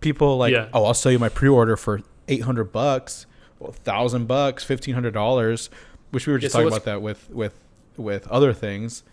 Speaker 1: People like, oh, I'll sell you my pre-order for $800, $1,000, $1,500, which we were just talking about that with other things.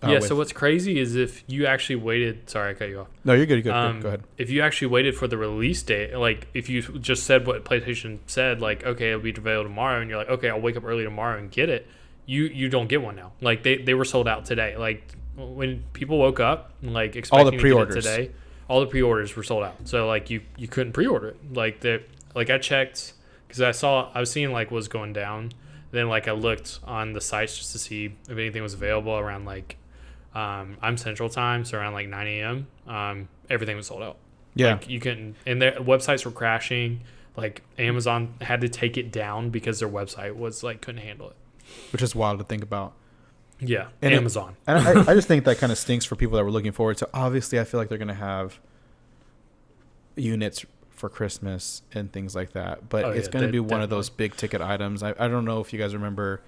Speaker 2: So what's crazy is if you actually waited. Sorry, I cut you off.
Speaker 1: No, you're good. Go ahead.
Speaker 2: If you actually waited for the release date, like if you just said what PlayStation said, like, okay, it'll be available tomorrow, and you're like, okay, I'll wake up early tomorrow and get it, you don't get one now. Like they were sold out today. Like when people woke up, like expecting
Speaker 1: all the pre-orders
Speaker 2: to get it today, all the pre-orders were sold out. So like you couldn't pre-order it. Like I checked because I was seeing like what was going down. Then like I looked on the sites just to see if anything was available around like. I'm Central Time, so around like 9 a.m. Everything was sold out.
Speaker 1: Yeah,
Speaker 2: like you couldn't, and their websites were crashing. Like Amazon had to take it down because their website was like couldn't handle it,
Speaker 1: which is wild to think about.
Speaker 2: Yeah, and Amazon.
Speaker 1: I just think that kind of stinks for people that were looking forward to. Obviously, I feel like they're going to have units for Christmas and things like that, but it's going to be one of those big ticket items. I don't know if you guys remember.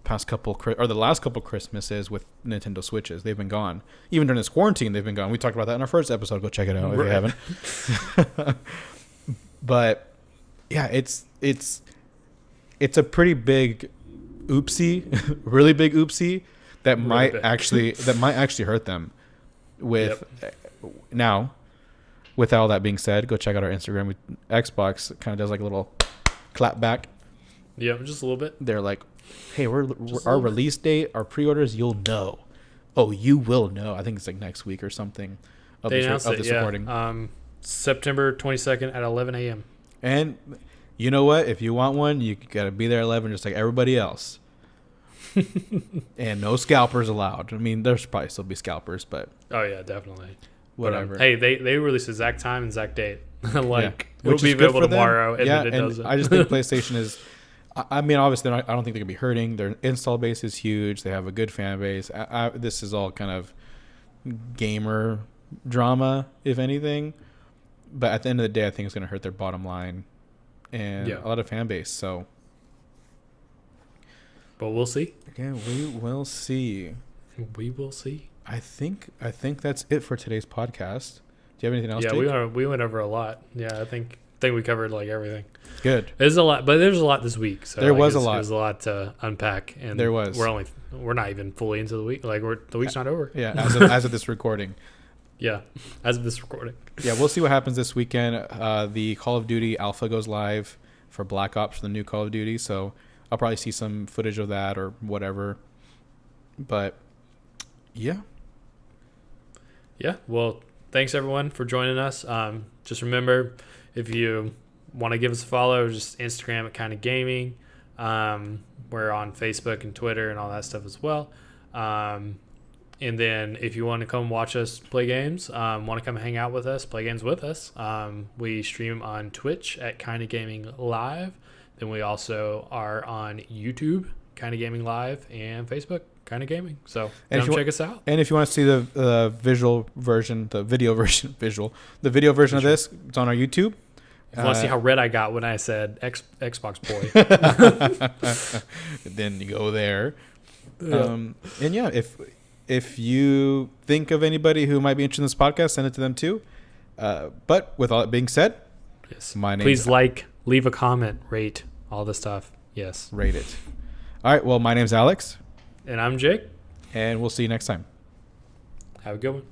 Speaker 1: The last couple Christmases with Nintendo Switches, they've been gone. Even during this quarantine, they've been gone. We talked about that in our first episode. Go check it out if you haven't. But yeah, it's a pretty big oopsie, really big oopsie that might actually hurt them. Now, with all that being said, go check out our Instagram. Xbox kind of does like a little clap back.
Speaker 2: Yeah, just a little bit.
Speaker 1: They're like, hey, our release date, our pre-orders, you'll know. Oh, you will know. I think it's like next week or something of this recording.
Speaker 2: September 22nd at 11 a.m.
Speaker 1: And you know what? If you want one, you got to be there at 11 just like everybody else. And no scalpers allowed. I mean, there's probably still be scalpers, but
Speaker 2: Oh yeah, definitely.
Speaker 1: whatever.
Speaker 2: But, hey, they released the exact time and exact date. Like
Speaker 1: Which
Speaker 2: it'll be
Speaker 1: is good
Speaker 2: available
Speaker 1: for them.
Speaker 2: tomorrow, and
Speaker 1: Yeah,
Speaker 2: then it
Speaker 1: and
Speaker 2: doesn't.
Speaker 1: I just think PlayStation is. I mean, obviously, I don't think they're gonna be hurting. Their install base is huge. They have a good fan base. This is all kind of gamer drama, if anything. But at the end of the day, I think it's gonna hurt their bottom line and a lot of fan base. So,
Speaker 2: but we'll see.
Speaker 1: again, we will see.
Speaker 2: We will see.
Speaker 1: I think that's it for today's podcast. Do you have anything else?
Speaker 2: Yeah,
Speaker 1: Jake?
Speaker 2: we went over a lot. Yeah, I think we covered like everything.
Speaker 1: Good.
Speaker 2: There's a lot, but there's a lot this week. So
Speaker 1: There was a
Speaker 2: There's
Speaker 1: lot.
Speaker 2: a lot to unpack, and
Speaker 1: There was.
Speaker 2: we're not even fully into the week. Like the week's not over.
Speaker 1: Yeah, as of this recording.
Speaker 2: Yeah, as of this recording.
Speaker 1: Yeah, we'll see what happens this weekend. The Call of Duty alpha goes live for Black Ops, for the new Call of Duty. So I'll probably see some footage of that or whatever. But yeah.
Speaker 2: Yeah. Well, thanks everyone for joining us. Just remember, if you want to give us a follow, just Instagram at Kind of Gaming. We're on Facebook and Twitter and all that stuff as well. And then if you want to come watch us play games, want to come hang out with us, play games with us, we stream on Twitch at Kind of Gaming Live. Then we also are on YouTube, Kind of Gaming Live, and Facebook, Kind of Gaming. So come check us out.
Speaker 1: And if you want to see the visual version, the video version of this, it's on our YouTube.
Speaker 2: If you want to see how red I got when I said Xbox boy.
Speaker 1: Then you go there.
Speaker 2: Yeah.
Speaker 1: And yeah, if you think of anybody who might be interested in this podcast, send it to them too. But with all that being said,
Speaker 2: Yes.
Speaker 1: my name.
Speaker 2: Please leave a comment, rate, all the stuff. Yes.
Speaker 1: Rate it. All right. Well, my name's Alex.
Speaker 2: And I'm Jake.
Speaker 1: And we'll see you next time.
Speaker 2: Have a good one.